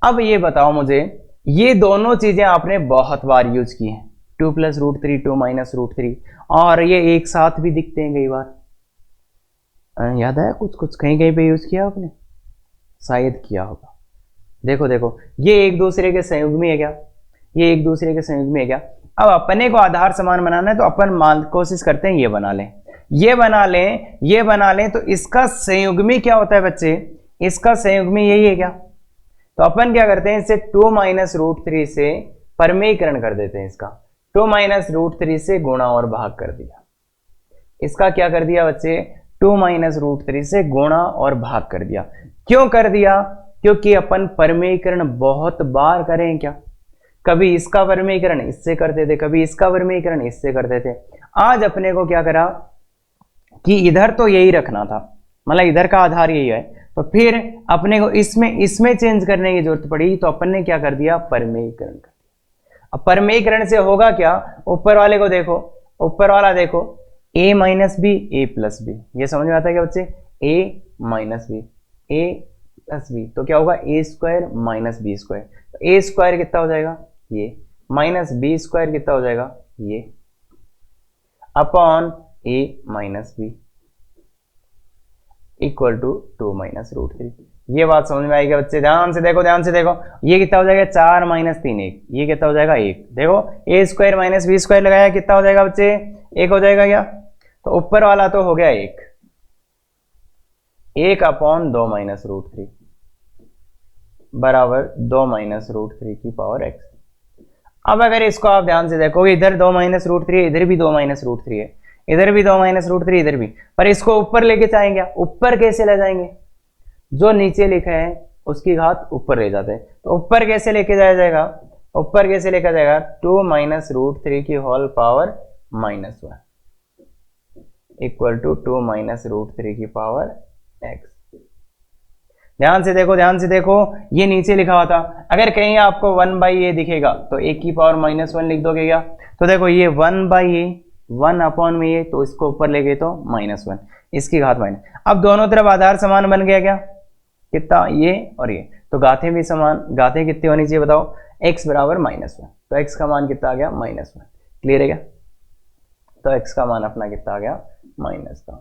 अब ये बताओ मुझे, ये दोनों चीजें आपने बहुत बार यूज की हैं, 2 + √3 2 - √3, और ये एक साथ भी दिखते हैं कई बार, याद आया कुछ कुछ कहीं कहीं पे यूज किया आपने, शायद किया होगा। देखो देखो ये एक दूसरे के संयुग्मी है क्या, ये एक दूसरे के संयुग्मी है क्या। अब अपने को आधार समान बनाना है तो अपन मान कोशिश करते हैं ये बना लें, ये बना लें, ये बना लें, तो इसका संयुग्मी क्या होता है बच्चे, इसका संयुग्मी यही है क्या। तो अपन क्या करते हैं, इसे 2 - √3 से परमेयीकरण कर देते हैं, इसका 2 - √3 से गुणा और भाग कर दिया, इसका क्या कर दिया बच्चे, 2 - √3 से गुणा और भाग कर दिया। क्यों कर दिया, क्योंकि अपन परमेयीकरण बहुत बार करें क्या, कभी इसका परमेयीकरण इससे करते थे, कभी इसका परमेयीकरण इससे करते थे। आज अपने को क्या करा कि इधर तो यही रखना था, मतलब इधर का आधार यही है, तो फिर अपने को इसमें चेंज करने की जरूरत पड़ी, तो अपन ने क्या कर दिया, परमेयीकरण कर दिया। अब परमेयीकरण से होगा क्या, ऊपर वाले को देखो, ऊपर वाला देखो, a - b a + b, ये समझ में आता है क्या बच्चे, a - b a + b, तो क्या होगा a² - b², तो a² कितना हो जाएगा ये, माइनस b² कितना हो जाएगा ये, upon a - b equal to 2 - √3। ये बात समझ में आएगी बच्चे, ध्यान से देखो, ध्यान से देखो, ये कितना हो जाएगा 4 - 3 1, ये कितना हो जाएगा 1। देखो a² - b² लगाया, कितना हो जाएगा बच्चे, 1 हो जाएगा क्या, तो ऊपर वाला तो हो गया 1 अपॉन 2 - √3 बराबर 2 - √3 की पावर x। अब अगर इसको आप ध्यान से देखोगे, इधर 2 - √3 है, इधर भी 2 - √3 है, इधर भी 2 - √3 इधर भी, पर इसको ऊपर लेके जाएंगे, ऊपर कैसे ले जाएंगे, जो नीचे लिखा है उसकी घात ऊपर ले जाते हैं, तो ऊपर कैसे लेके जाया जाएगा, ऊपर कैसे लेकर जाएगा, 2 - √3 की होल पावर -1 इक्वल टू 2 - √3 की पावर x। ध्यान से देखो, ध्यान से देखो, ये नीचे लिखा हुआ था, अगर कहीं आपको 1/a दिखेगा तो a की पावर -1 लिख दोगे क्या, तो देखो ये 1/a 1 अपॉन में ये, तो इसको ऊपर ले गए तो -1, इसकी घात माइनस। अब दोनों तरफ आधार समान बन गया क्या, कितना ये और ये, तो घातें भी समान, घातें कितनी होनी चाहिए बताओ, x बराबर -1, तो x का मान कितना आ गया -1। क्लियर है क्या, तो x का मान अपना कितना आ गया -1।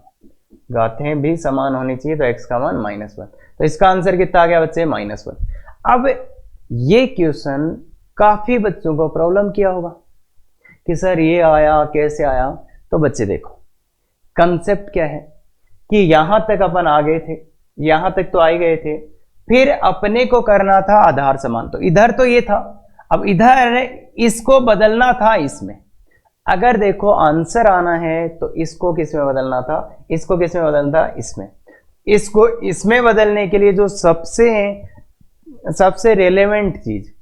घातें भी समान होनी चाहिए, तो x का मान -1। तो इसका आंसर कितना आ गया बच्चे? -1। अब ये क्वेश्चन काफी बच्चों को प्रॉब्लम किया होगा कि सर ये आया कैसे आया। तो बच्चे देखो कंसेप्ट क्या है कि यहां तक अपन आ गए थे, यहां तक तो आ ही गए थे, फिर अपने को करना था आधार समान। तो इधर तो ये था, अब इधर इसको बदलना था इसमें। अगर देखो आंसर आना है तो इसको किस में बदलना था, इसको किस में बदलना था? इसमें। इसको इसमें बदलने के लिए जो सबसे रेलेवेंट चीज,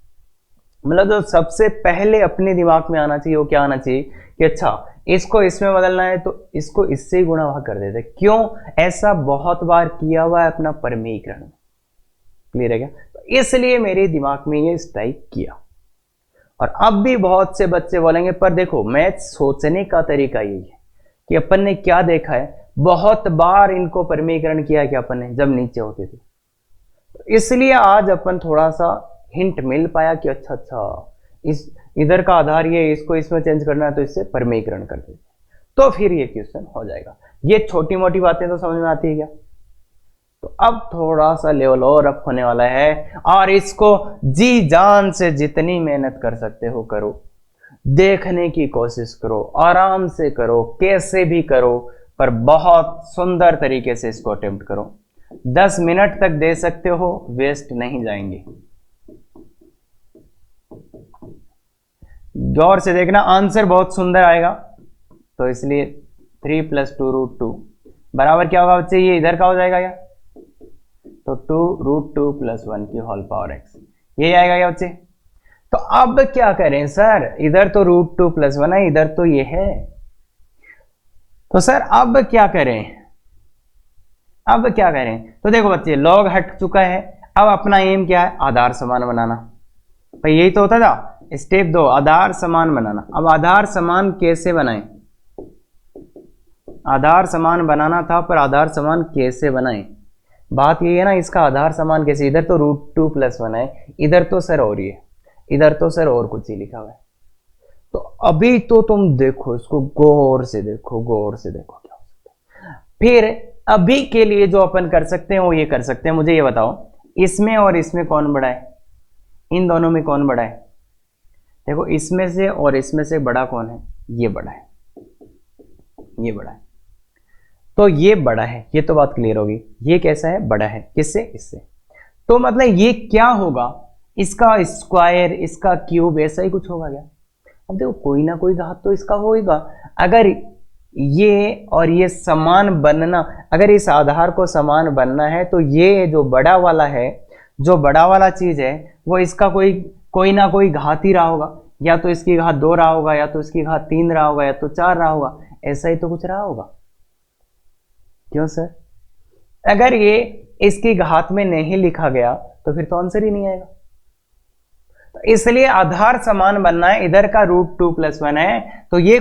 मतलब जो सबसे पहले अपने दिमाग में आना चाहिए वो क्या आना चाहिए कि अच्छा इसको इसमें बदलना है तो इसको इससे ही गुणा भाग कर देते। क्यों? ऐसा बहुत बार किया हुआ है अपना परमीकरण। क्लियर है क्या? तो इसलिए मेरे दिमाग में ये स्ट्राइक किया। और अब भी बहुत से बच्चे बोलेंगे पर देखो मैथ सोचने का तरीका यही है कि अपन ने क्या देखा है, बहुत बार इनको परमीकरण किया है कि अपन ने जब नीचे होते थे। तो इसलिए आज अपन थोड़ा सा हिंट मिल पाया कि अच्छा इस इधर का आधार ये, इसको इसमें चेंज करना है तो इससे परमीकरण कर देते, तो फिर ये क्वेश्चन हो जाएगा। ये छोटी मोटी बातें तो समझ में आती है क्या? तो अब थोड़ा सा लेवल और अप होने वाला है, और इसको जी जान से जितनी मेहनत कर सकते हो करो, देखने की कोशिश करो, आराम से करो, कैसे भी करो, पर बहुत सुंदर तरीके से इसको अटेम्प्ट करो। 10 मिनट तक दे सकते हो, वेस्ट नहीं जाएंगे। गौर से देखना, आंसर बहुत सुंदर आएगा। तो इसलिए 3 + 2√2 बराबर क्या होगा बच्चे? ये इधर का हो जाएगा क्या? तो 2√2 + 1 की होल पावर x, ये आएगा क्या बच्चे? तो अब क्या करें सर, इधर तो √2 + 1 है, इधर तो ये है, तो सर अब क्या करें? अब क्या करें? तो देखो बच्चे लॉग हट चुका है, अब अपना एम क्या है? आधार समान बनाना। भाई यही तो होता था स्टेप 2, आधार समान बनाना। अब आधार समान कैसे बनाएं? आधार समान बनाना था, पर आधार समान कैसे बनाएं? बात ये है ना, इसका आधार समान कैसे? इधर तो √2 + 1 है, इधर तो सर और ये, इधर तो सर और कुछ ही लिखा हुआ है। तो अभी तो तुम देखो इसको, गौर से देखो, गौर से देखो क्या हो सकता है। फिर अभी के लिए जो अपन कर सकते हैं वो ये कर सकते हैं। मुझे ये बताओ इसमें और इसमें कौन बड़ा है? इन दोनों में कौन बड़ा है? देखो इसमें से और इसमें से बड़ा कौन है? ये बड़ा है, ये बड़ा है। तो ये बड़ा है, ये तो बात क्लियर होगी। ये कैसा है? बड़ा है। किससे? इससे। तो मतलब ये क्या होगा? इसका स्क्वायर, इसका क्यूब, ऐसा ही कुछ होगा क्या? अब देखो कोई ना कोई घात तो इसका होगा। अगर ये और ये समान बनना, अगर इस आधार को समान बनना है तो ये जो बड़ा वाला है, जो बड़ा वाला चीज है, वो इसका कोई ना कोई घात ही रहा होगा। या तो इसकी घात 2 रहा होगा, या तो इसकी घात 3 रहा होगा, या तो 4 रहा होगा, ऐसा ही तो कुछ रहा होगा। क्यों सर? अगर ये इसकी घात में नहीं लिखा गया तो फिर तो आंसर ही नहीं आएगा। तो इसलिए आधार समान बनना है। इधर का √2 + 1 है, तो ये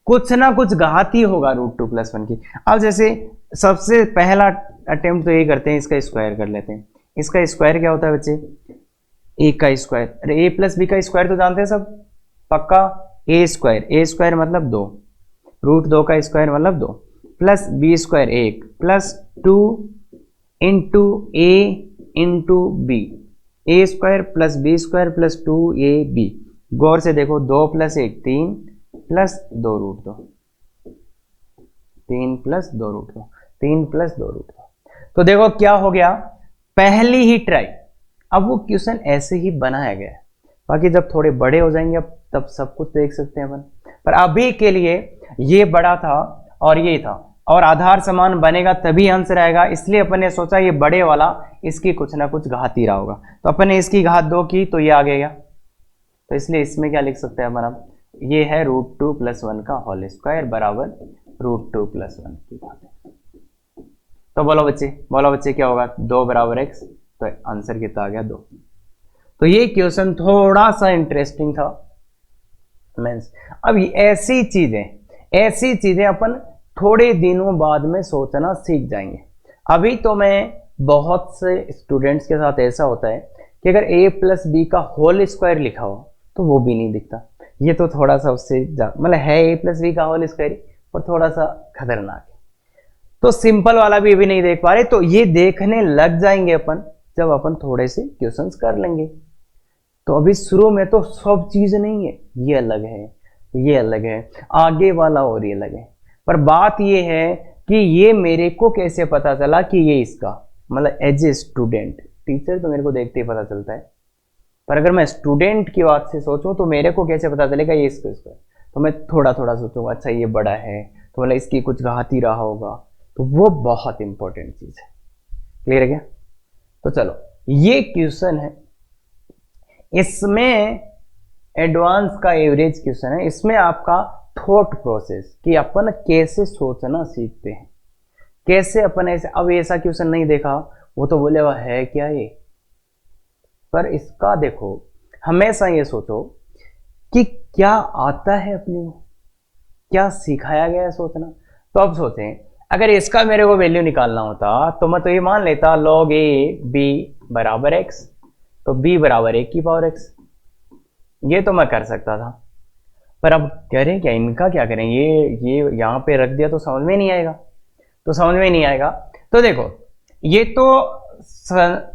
कुछ ना कुछ घात ही होगा √2 + 1 की। अब जैसे सबसे पहला अटेम्प्ट तो ये करते हैं, इसका स्क्वायर कर लेते हैं। इसका स्क्वायर क्या होता है बच्चे? ए का स्क्वायर। अरे a + b का स्क्वायर तो जानते हैं सब पक्का। a² मतलब 2, √2 का स्क्वायर मतलब 2, plus b² 1, plus 2 × a × b, a² + b² + 2ab। गौर से देखो 2 + 1 3, प्लस 2√2, 3 + 2√2, 3 + 2√2। तो देखो क्या हो गया, पहली ही ट्राई। अब वो क्वेश्चन ऐसे ही बनाया गया है, बाकी जब थोड़े बड़े हो जाएंगे अब तब सब कुछ देख सकते हैं अपन। पर अभी के लिए ये बड़ा था और ये था, और आधार समान बनेगा तभी आंसर आएगा। इसलिए अपन ने सोचा ये बड़े वाला इसकी कुछ ना कुछ घात ही रहा होगा, तो अपन ने इसकी घात 2 की तो ये आ गया। तो इसलिए इसमें क्या लिख सकते हैं अपन? अब ये है √2 + 1 का होल स्क्वायर बराबर √2 + 1 की घात। तो बोलो बच्चे क्या होगा? 2 = x, तो आंसर कितना आ गया? 2। तो ये क्वेश्चन थोड़ा सा इंटरेस्टिंग था मीन्स। अब ऐसी चीजें अपन थोड़े दिनों बाद में सोचना सीख जाएंगे। अभी तो मैं बहुत से स्टूडेंट्स के साथ ऐसा होता है कि अगर a + b का होल स्क्वायर लिखा हो तो वो भी नहीं दिखता। ये तो थोड़ा सा उससे मतलब है a + b का होल स्क्वायर, पर थोड़ा सा खतरनाक है। तो सिंपल वाला भी अभी नहीं देख पा रहे, तो ये देखने लग जाएंगे अपन जब अपन थोड़े से क्वेश्चंस कर लेंगे। तो अभी शुरू में तो सब चीज नहीं है, ये अलग है, ये अलग है, आगे वाला और ये अलग है। पर बात ये है कि ये मेरे को कैसे पता चला कि ये इसका, मतलब एज ए स्टूडेंट, टीचर तो मेरे को देखते ही पता चलता है, पर अगर मैं स्टूडेंट की बात से सोचूं तो मेरे को कैसे पता चलेगा ये इसको इसको। तो मैं थोड़ा थोड़ा सोचूंगा, अच्छा ये बड़ा है तो मतलब इसकी कुछ घाती रहा होगा, तो वो बहुत इंपॉर्टेंट चीज है। क्लियर है क्या? तो चलो ये क्वेश्चन है, इसमें एडवांस का एवरेज क्वेश्चन है, इसमें आपका थॉट प्रोसेस कि अपन कैसे सोचना सीखते हैं, कैसे अपन ऐसे। अब ऐसा क्वेश्चन नहीं देखा वो तो बोलेगा है क्या ये, पर इसका देखो हमेशा ये सोचो कि क्या आता है अपने को, क्या सिखाया गया है सोचना। तो अब सोचें अगर इसका मेरे को वैल्यू निकालना होता तो मैं तो ये मान लेता log a b बराबर x, तो b बराबर 1 की पावर x, ये तो मैं कर सकता था। पर अब करें क्या, इनका क्या करें, ये यहाँ पे रख दिया तो समझ में नहीं आएगा, तो समझ में नहीं आएगा। तो देखो ये तो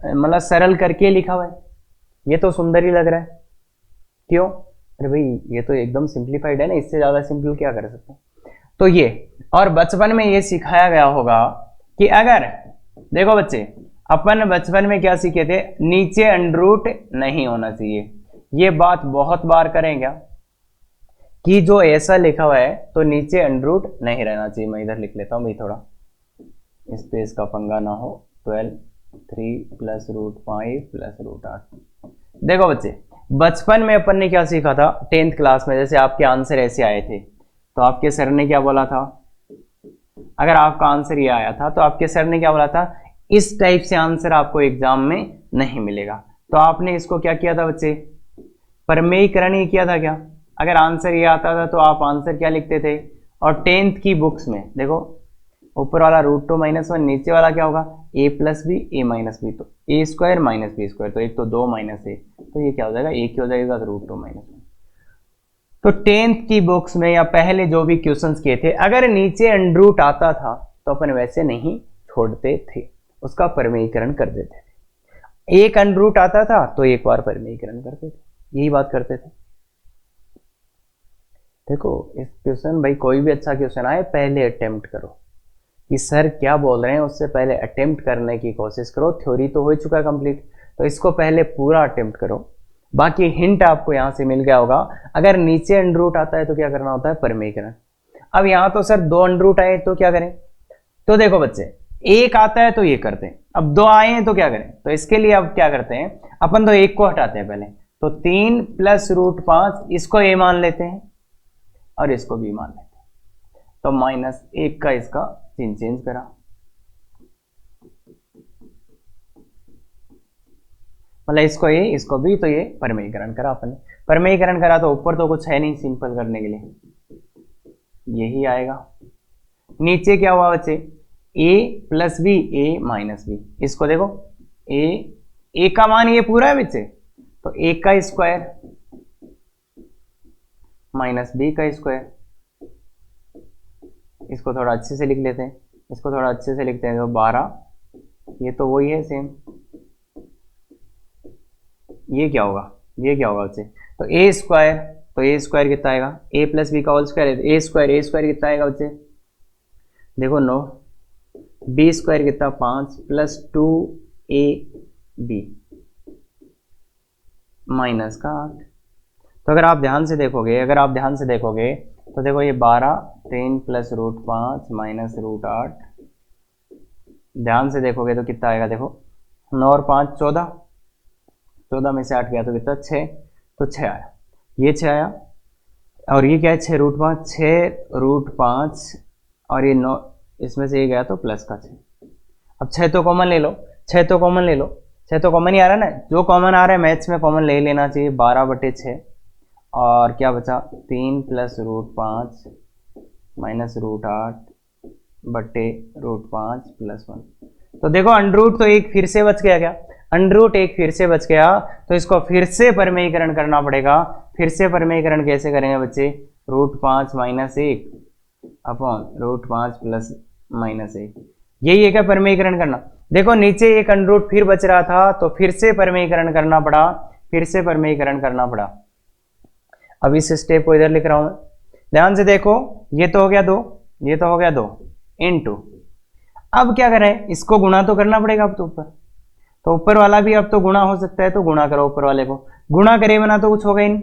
मतलब सरल करके लिखा हुआ है, ये तो सुंदर ही लग रहा है, क्यों? अरे भाई ये तो एकदम सिंप्लीफाइड है ना, इससे ज्यादा सिंपल क्या कर सकते हैं। तो ये, और बचपन में ये सिखाया गया होगा कि अगर देखो बच्चे, अपन बचपन में क्या सीखे थे, नीचे अंडरूट नहीं होना चाहिए। ये बात बहुत बार करें क्या कि जो ऐसा लिखा हुआ है तो नीचे अंडरूट नहीं रहना चाहिए। मैं इधर लिख लेता हूं भाई, थोड़ा स्पेस का पंगा ना हो। 12 3 प्लस रूट 5 प्लस रूट 8। देखो बच्चे, बचपन में अपन ने क्या सीखा था 10th क्लास में, जैसे आपके आंसर ऐसे आए थे तो आपके सर ने क्या बोला था, अगर आपका आंसर ये आया था तो आपके सर ने क्या बोला था, इस टाइप से आंसर आपको एग्जाम में नहीं मिलेगा। तो आपने इसको क्या किया था बच्चे, प्रमेयीकरण ही किया था क्या। अगर आंसर ये आता था तो आप आंसर क्या लिखते थे। और 10th की बुक्स में देखो ऊपर वाला √2 - 1, नीचे वाला क्या होगा a + b a - b, तो a² - b², तो एक तो 2 - a, तो ये क्या हो जाएगा, एक ही हो जाएगा, तो √2 - 1। तो 10th की बुक्स में या पहले जो भी क्वेश्चंस किए थे, अगर नीचे अंडरूट आता था तो अपन वैसे नहीं छोड़ते थे, उसका प्रमेयीकरण कर देते थे। एक अंडरूट आता था तो एक बार प्रमेयीकरण करते थे, यही बात करते थे। देखो इस क्वेश्चन, भाई कोई भी अच्छा क्वेश्चन आए पहले अटेम्प्ट करो कि सर क्या बोल रहे हैं, उससे पहले अटेम्प्ट करने की कोशिश करो। थ्योरी तो हो चुका है कंप्लीट, तो इसको पहले पूरा अटेम्प्ट करो। बाकी हिंट आपको यहां से मिल गया होगा। अगर नीचे अंडरूट आता है तो क्या करना होता है, प्रमेयीकरण। अब यहां तो सर 2 अंडरूट आए तो क्या करें, तो देखो बच्चे एक आता है तो ये करते हैं, अब 2 आए हैं तो क्या करें। तो इसके लिए अब क्या करते हैं, अपन तो एक को हटाते हैं पहले, तो 3 + √5, इसको a मान लेते हैं और इसको b मान लेते हैं, तो -1 का इसका चिन्ह चेंज करा, मतलब इसको a इसको b, तो ये प्रमेयीकरण करा अपन ने। प्रमेयीकरण करा तो ऊपर तो कुछ है नहीं, सिंपल करने के लिए यही आएगा। नीचे क्या हुआ बच्चे, a + b a - b, इसको देखो a का मान ये पूरा है बच्चे, तो a का स्क्वायर -b का स्क्वायर, इसको थोड़ा अच्छे से लिख लेते हैं, इसको थोड़ा अच्छे से लिखते हैं, तो 12, ये तो वही है सेम। ये क्या होगा, ये क्या होगा बच्चे, तो a², तो a² कितना आएगा, a + b का होल स्क्वायर है, a² कितना आएगा बच्चे, देखो 9, b² कितना 5 + 2ab -8। तो अगर आप ध्यान से देखोगे, तो देखो ये 12, 3 + √5 - √8, ध्यान से देखोगे तो कितना आएगा, देखो 9 और 5 14, 14 में से 8 गया तो कितना 6, तो 6 आया, ये 6 आया, और ये क्या है 6 √5, 6 √5, और ये 9, इसमें से ये गया तो प्लस का 6। अब 6 तो कॉमन ले लो, 6 तो कॉमन ले लो, 6 तो कॉमन ही आ रहा है ना, जो कॉमन आ रहा है मैथ्स में कॉमन ले लेना चाहिए। 12/6, और क्या बचा 3 + √5 - √8/√5 + 1। तो देखो अंडरूट तो एक फिर से बच गया, क्या अंडरूट एक फिर से बच गया, तो इसको फिर से प्रमेयीकरण करना पड़ेगा। फिर से प्रमेयीकरण कैसे करेंगे बच्चे, √5 - 1 √5 + माइनस 1, यही है क्या परमीकरण करना। देखो नीचे एक अंडर रूट फिर बच रहा था तो फिर से परमीकरण करना पड़ा, फिर से परमीकरण करना पड़ा। अब इस स्टेप को इधर लिख रहा हूं मैं, ध्यान से देखो, ये तो हो गया 2, ये तो हो गया 2 इनटू, अब क्या करें, इसको गुणा तो करना पड़ेगा अब तो ऊपर वाला भी अब तो गुणा हो सकता है, तो गुणा करो ऊपर वाले को, गुणा करे बिना तो कुछ होगा ही नहीं।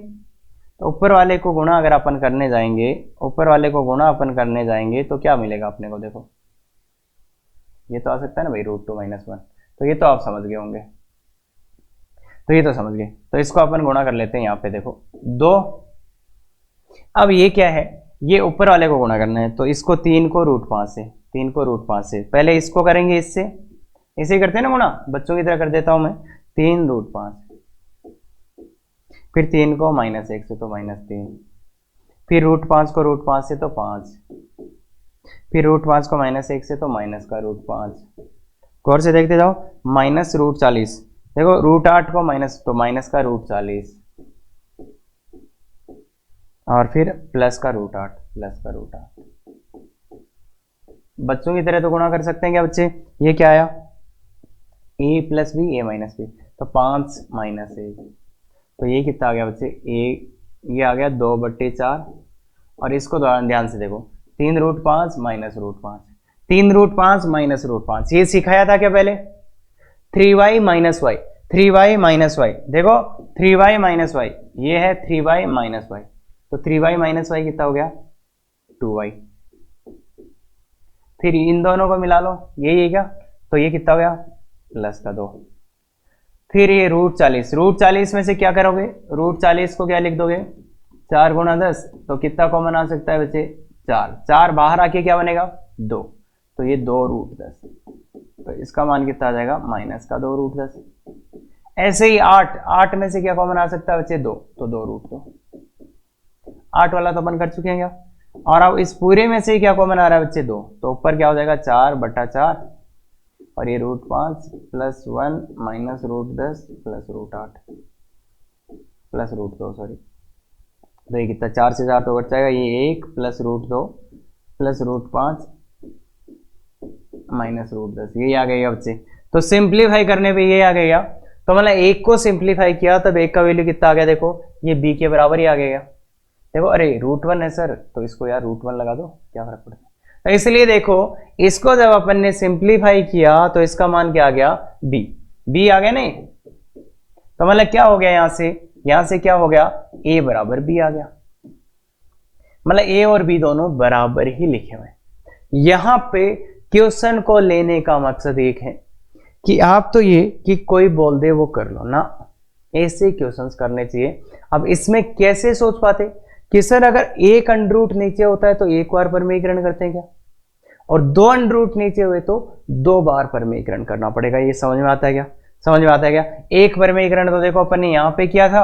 तो ऊपर वाले को गुणा अगर अपन करने जाएंगे, ऊपर वाले को गुणा अपन करने जाएंगे तो क्या मिलेगा अपने को, देखो ये तो आ सकता है ना भाई √2 - 1, तो ये तो आप समझ गए होंगे, तो ये तो समझ गए, तो इसको अपन गुणा कर लेते हैं यहाँ पे, देखो 2। अब ये क्या है, ये ऊपर वाले को गुणा करना है, तो इसको 3 को √5 से, 3 को √5 से, पहले इसको करेंगे इससे, ऐसे ही करते हैं ना गुणा, बच्चों की तरह कर देता हूं मैं, 3 √5, फिर 3 को -1 से तो -3, फिर √5 को √5 से तो 5, फिर √5 को -1 से तो माइनस का √5, गौर से देखते जाओ, -√40, देखो √8 को माइनस तो माइनस का √40, और फिर प्लस का √8, प्लस का √8। बच्चों की तरह तो गुणा कर सकते हैं क्या बच्चे, ये क्या आया, a + b a - b, तो 5 - 1, तो ये कितना आ गया बच्चे, ये आ गया 2/4, और इसको ध्यान से देखो, 3 √5 -√5, 3 √5 -√5, ये सिखाया था क्या पहले, 3y - y, 3y - y, देखो 3y - y, ये है 3y - y, तो 3y - y कितना हो गया, 2y, फिर इन दोनों को मिला लो, यही है क्या, तो ये कितना हो गया, प्लस का 2, फिर ये √40, √40 में से क्या करोगे, √40 को क्या लिख दोगे, 4 × 10, तो कितना कॉमन आ सकता है बच्चे, 4, 4 बाहर आके क्या बनेगा, 2, तो ये 2√10, तो इसका मान कितना आ जाएगा, -2√10। ऐसे ही 8 में से क्या कॉमन आ सकता है बच्चे, 2, तो 2√2, 8 वाला तो अपन कर चुके हैं क्या, और अब इस पूरे में से क्या कॉमन आ रहा है बच्चे, 2, तो ऊपर क्या हो जाएगा, 4/4, और ये √5 + 1 -√10 + √8 + √2, सॉरी, तो ये कितना, 4 से 4 तो बच जाएगा, ये 1 + √2 + √5 -√10, ये आ गया बच्चे। तो सिंप्लीफाई करने पे ये आ गया, तो मतलब 1 को सिंप्लीफाई किया तब 1 का वैल्यू कितना आ गया, देखो ये b के बराबर ही आ गया, देखो अरे √1 है सर, तो इसको यार √1 लगा दो, क्या फर्क पड़ता है। तो इसलिए देखो, इसको जब अपन ने सिंप्लीफाई किया तो इसका मान क्या आ गया, b आ गया नहीं, तो मतलब क्या हो गया, यहां से क्या हो गया, a बराबर b आ गया, मतलब a और b दोनों बराबर ही लिखे हुए। यहां पे क्वेश्चन को लेने का मकसद एक है कि आप तो ये कि कोई बोल दे वो कर लो ना, ऐसे क्वेश्चंस करने चाहिए। अब इसमें कैसे सोच पाते कि सर अगर एक अंडर रूट नीचे होता है तो एक बार परमीकरण करते हैं क्या, और 2 अंडर रूट नीचे हुए तो 2 बार परमीकरण करना पड़ेगा, ये समझ में आता है क्या, समझ में आता है क्या। एक परमीकरण तो देखो अपन ने यहां पे किया था,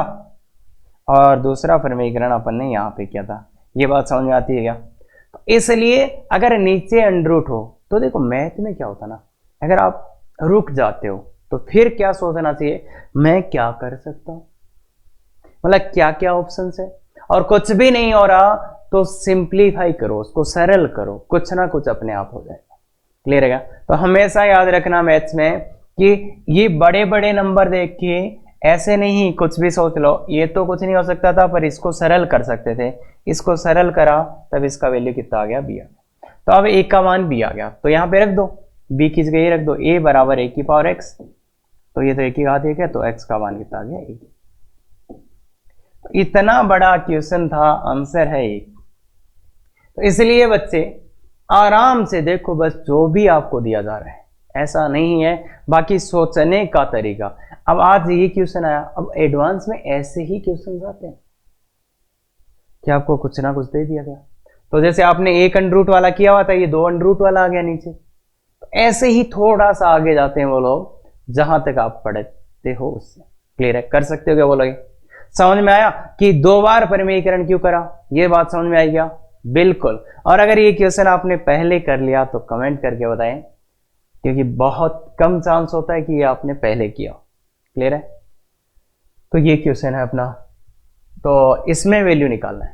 और दूसरा परमीकरण अपन ने यहां पे किया था, ये बात समझ में आती है क्या। तो इसलिए अगर नीचे अंडर रूट हो तो देखो मैथ में क्या होता ना, अगर आप रुक जाते हो तो फिर क्या सोचना चाहिए, मैं क्या कर सकता हूं, मतलब क्या क्या ऑप्शंस है, और कुछ भी नहीं हो रहा तो सिंप्लीफाई करो, उसको सरल करो, कुछ ना कुछ अपने आप हो जाएगा। क्लियर है क्या। तो हमेशा याद रखना मैथ्स में कि ये बड़े बड़े नंबर देख के ऐसे नहीं कुछ भी सोच लो, ये तो कुछ नहीं हो सकता था पर इसको सरल कर सकते थे, इसको सरल करा तब इसका वैल्यू कितना आ गया, b आ गया। तो अब a का मान b आ गया, तो यहां पे रख दो, b किस गई रख दो, a बराबर a की पावर x, तो ये तो एक ही घात एक है, तो x का मान कितना आ गया, a। इतना बड़ा क्वेश्चन था, आंसर है 1। तो इसलिए बच्चे आराम से देखो, बस जो भी आपको दिया जा रहा है ऐसा नहीं है, बाकी सोचने का तरीका। अब आज ये क्वेश्चन आया, अब एडवांस में ऐसे ही क्वेश्चन आते हैं कि आपको कुछ ना कुछ दे दिया गया, तो जैसे आपने एक अंडर रूट वाला किया हुआ था, ये 2 अंडर रूट वाला आ गया नीचे, तो ऐसे ही थोड़ा सा आगे जाते हैं वो लोग जहां तक आप पढ़ते हो उससे। क्लियर है, कर सकते हो क्या बोलोगे, समझ में आया कि 2 बार परमीकरण क्यों करा, ये बात समझ में आई क्या, बिल्कुल। और अगर ये क्वेश्चन आपने पहले कर लिया तो कमेंट करके बताएं, क्योंकि बहुत कम चांस होता है कि ये आपने पहले किया। क्लियर है, तो ये क्वेश्चन है अपना, तो इसमें वैल्यू निकालना है,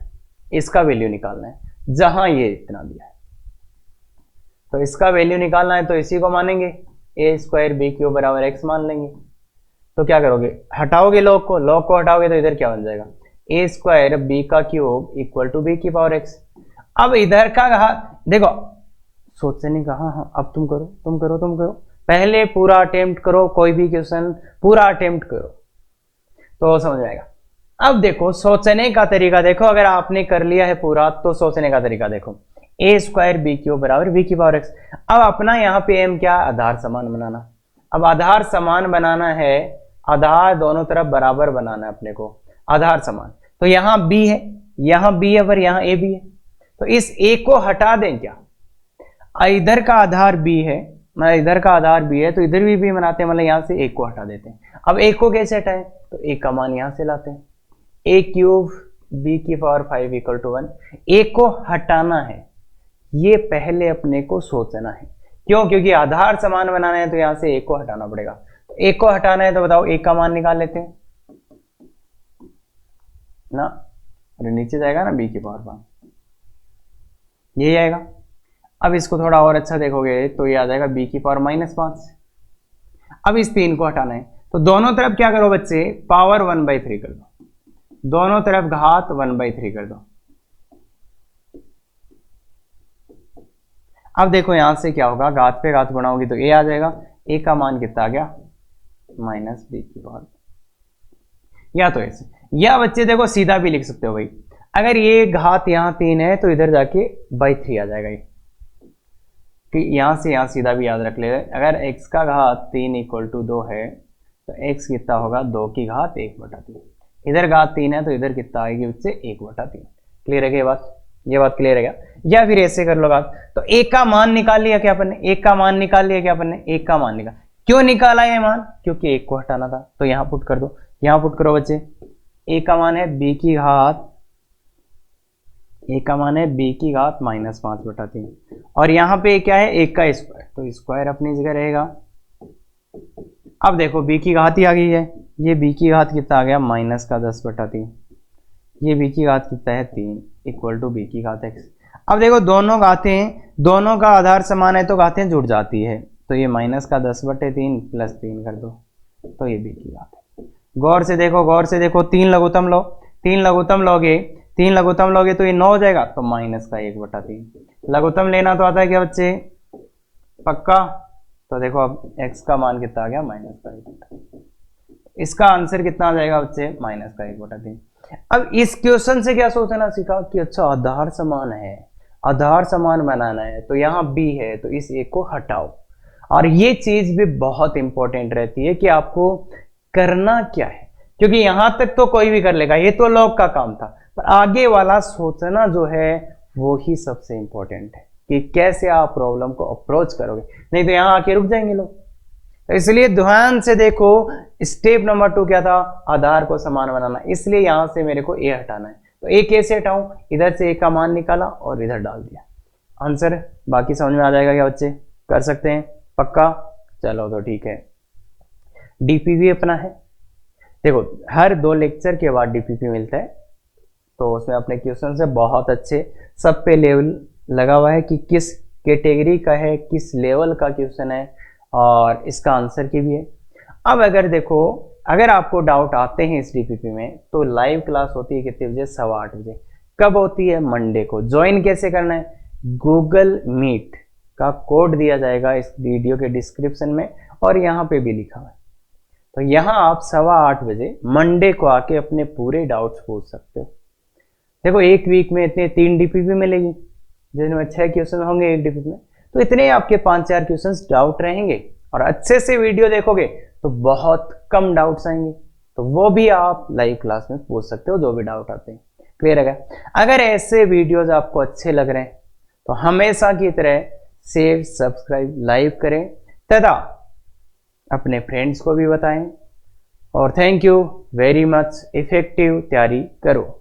इसका वैल्यू निकालना है जहां ये इतना दिया है। तो इसका वैल्यू निकालना है तो इसी को मानेंगे, ए स्क्वायर बी क्यूब बराबर एक्स मान लेंगे। तो क्या करोगे, हटाओगे लॉग को हटाओगे तो इधर क्या बन जाएगा, ए स्क्वायर बी का क्यूब इक्वल टू बी की पावर एक्स। अब इधर का देखो सोचने नहीं कहा, हाँ अब तुम करो, पहले पूरा अटेम्प्ट करो, कोई भी क्वेश्चन पूरा अटेम्प्ट करो तो समझ आएगा। अब देखो सोचने का तरीका देखो, अगर आपने कर लिया है पूरा तो सोचने का तरीका देखो, ए स्क्वायर बी क्यूब बराबर बी की पावर एक्स। अब अपना यहाँ पे एम क्या, आधार समान बनाना। अब आधार समान बनाना है, आधार दोनों तरफ बराबर बनाना है अपने को, आधार समान। तो यहाँ बी है, यहाँ बी है पर यहाँ ए भी है, तो इस ए को हटा दें क्या, इधर का आधार बी है, मतलब इधर का आधार बी है तो इधर भी बी बनाते हैं, मतलब यहाँ से एक को हटा देते हैं। अब एक को कैसे हटाएं, तो एक का मान यहाँ से लाते हैं, ए क्यूब बी की पावर 5 इक्वल टू 1। एक को हटाना है, ये पहले अपने को सोचना है, क्यों, क्योंकि आधार समान बनाना है तो यहाँ से एक को हटाना पड़ेगा। तो एक को हटाना है तो बताओ एक का मान निकाल लेते हैं ना, अरे नीचे जाएगा ना बी की पावर 5, यही आएगा। अब इसको थोड़ा और अच्छा देखोगे तो ये आ जाएगा बी की पावर -5। अब इस 3 को हटाना है तो दोनों तरफ क्या करो बच्चे, पावर 1/3 कर दो, दोनों तरफ घात 1/3 कर दो। अब देखो यहां से क्या होगा, घात पे घात गुणा होगी तो ए आ जाएगा, ए का मान कितना आ गया, -b की पावर। या तो ऐसे, या बच्चे देखो सीधा भी लिख सकते हो भाई, अगर ये घात यहाँ 3 है तो इधर जाके /3 आ जाएगा ये, कि यहां से यहां सीधा भी याद रख ले। अगर x का घात 3 इक्वल टू 2 है तो x कितना होगा, 2 की घात 1/3। इधर घात 3 है तो इधर कितना आएगी उससे 1/3। क्लियर है क्या बात, ये बात क्लियर है क्या। या फिर ऐसे कर लो बात, तो एक का मान निकाल लिया क्या अपन ने, एक का मान निकाल लिया क्या अपन ने, एक का मान निकाल, क्यों निकाला ये मान, क्योंकि एक को हटाना था। तो यहाँ पुट कर दो, यहाँ पुट करो बच्चे, एक का मान है b की घात, एक का मान है b की घात -5/3, और यहाँ पे क्या है, एक का स्क्वायर, तो स्क्वायर अपनी जगह रहेगा। अब देखो b की घात ही आ गई है, ये b की घात कितना आ गया, -10/3, ये b की घात कितना है 3 इक्वल टू b की घात x। अब देखो दोनों घातें, दोनों का आधार समान है तो घातें जुड़ जाती है, तो ये -10/3 + 3 कर दो तो ये b की घात है। गौर से देखो 3 लघुत्तम लो, 3 लघुत्तम लोगे तो ये 9 हो जाएगा, तो -1/3। लघुत्तम लेना तो आता है क्या बच्चे, पक्का। तो देखो अब x का मान कितना आ गया, -1/3। इसका आंसर कितना आ जाएगा बच्चे, -1/3। अब इस क्वेश्चन से क्या सोचना सीखा कि अच्छा आधार समान है, आधार समान बनाना है, तो यहाँ b है तो इस एक को हटाओ। और ये चीज भी बहुत इंपॉर्टेंट रहती है कि आपको करना क्या है, क्योंकि यहां तक तो कोई भी कर लेगा, ये तो लॉग का काम था, पर आगे वाला सोचना जो है वो ही सबसे इंपॉर्टेंट है कि कैसे आप प्रॉब्लम को अप्रोच करोगे, नहीं तो यहां आके रुक जाएंगे लोग। तो इसलिए ध्यान से देखो, स्टेप नंबर 2 क्या था, आधार को समान बनाना, इसलिए यहां से मेरे को ए हटाना है। तो ए कैसे हटाऊं, इधर से ए का मान निकाला और इधर डाल दिया, आंसर बाकी समझ में आ जाएगा क्या बच्चे, कर सकते हैं पक्का। चलो तो ठीक है, डीपीपी अपना है, देखो हर 2 लेक्चर के बाद डीपीपी मिलता है, तो उसमें अपने क्वेश्चन से बहुत अच्छे सब पे लेवल लगा हुआ है कि किस कैटेगरी का है, किस लेवल का क्वेश्चन है, और इसका आंसर की भी है। अब अगर देखो, अगर आपको डाउट आते हैं इस डीपीपी में, तो लाइव क्लास होती है कितने बजे, 8:15 बजे। कब होती है, मंडे को। ज्वाइन कैसे करना है, गूगल मीट का कोड दिया जाएगा इस वीडियो के डिस्क्रिप्शन में, और यहाँ पे भी लिखा है। तो यहाँ आप 8:15 बजे मंडे को आके अपने पूरे डाउट्स पूछ सकते हो। देखो एक वीक में इतने 3 डीपीपी मिलेगी, जिनमें 6 क्वेश्चन होंगे एक डीपीपी में, तो इतने आपके 5-4 क्वेश्चन डाउट रहेंगे, और अच्छे से वीडियो देखोगे तो बहुत कम डाउट्स आएंगे, तो वो भी आप लाइव क्लास में पूछ सकते हो जो भी डाउट आते हैं। क्लियर है। अगर ऐसे वीडियोज आपको अच्छे लग रहे हैं तो हमेशा की तरह शेयर, सब्सक्राइब, लाइक करें तथा अपने फ्रेंड्स को भी बताएं। और thank you very much. Effective तैयारी करो।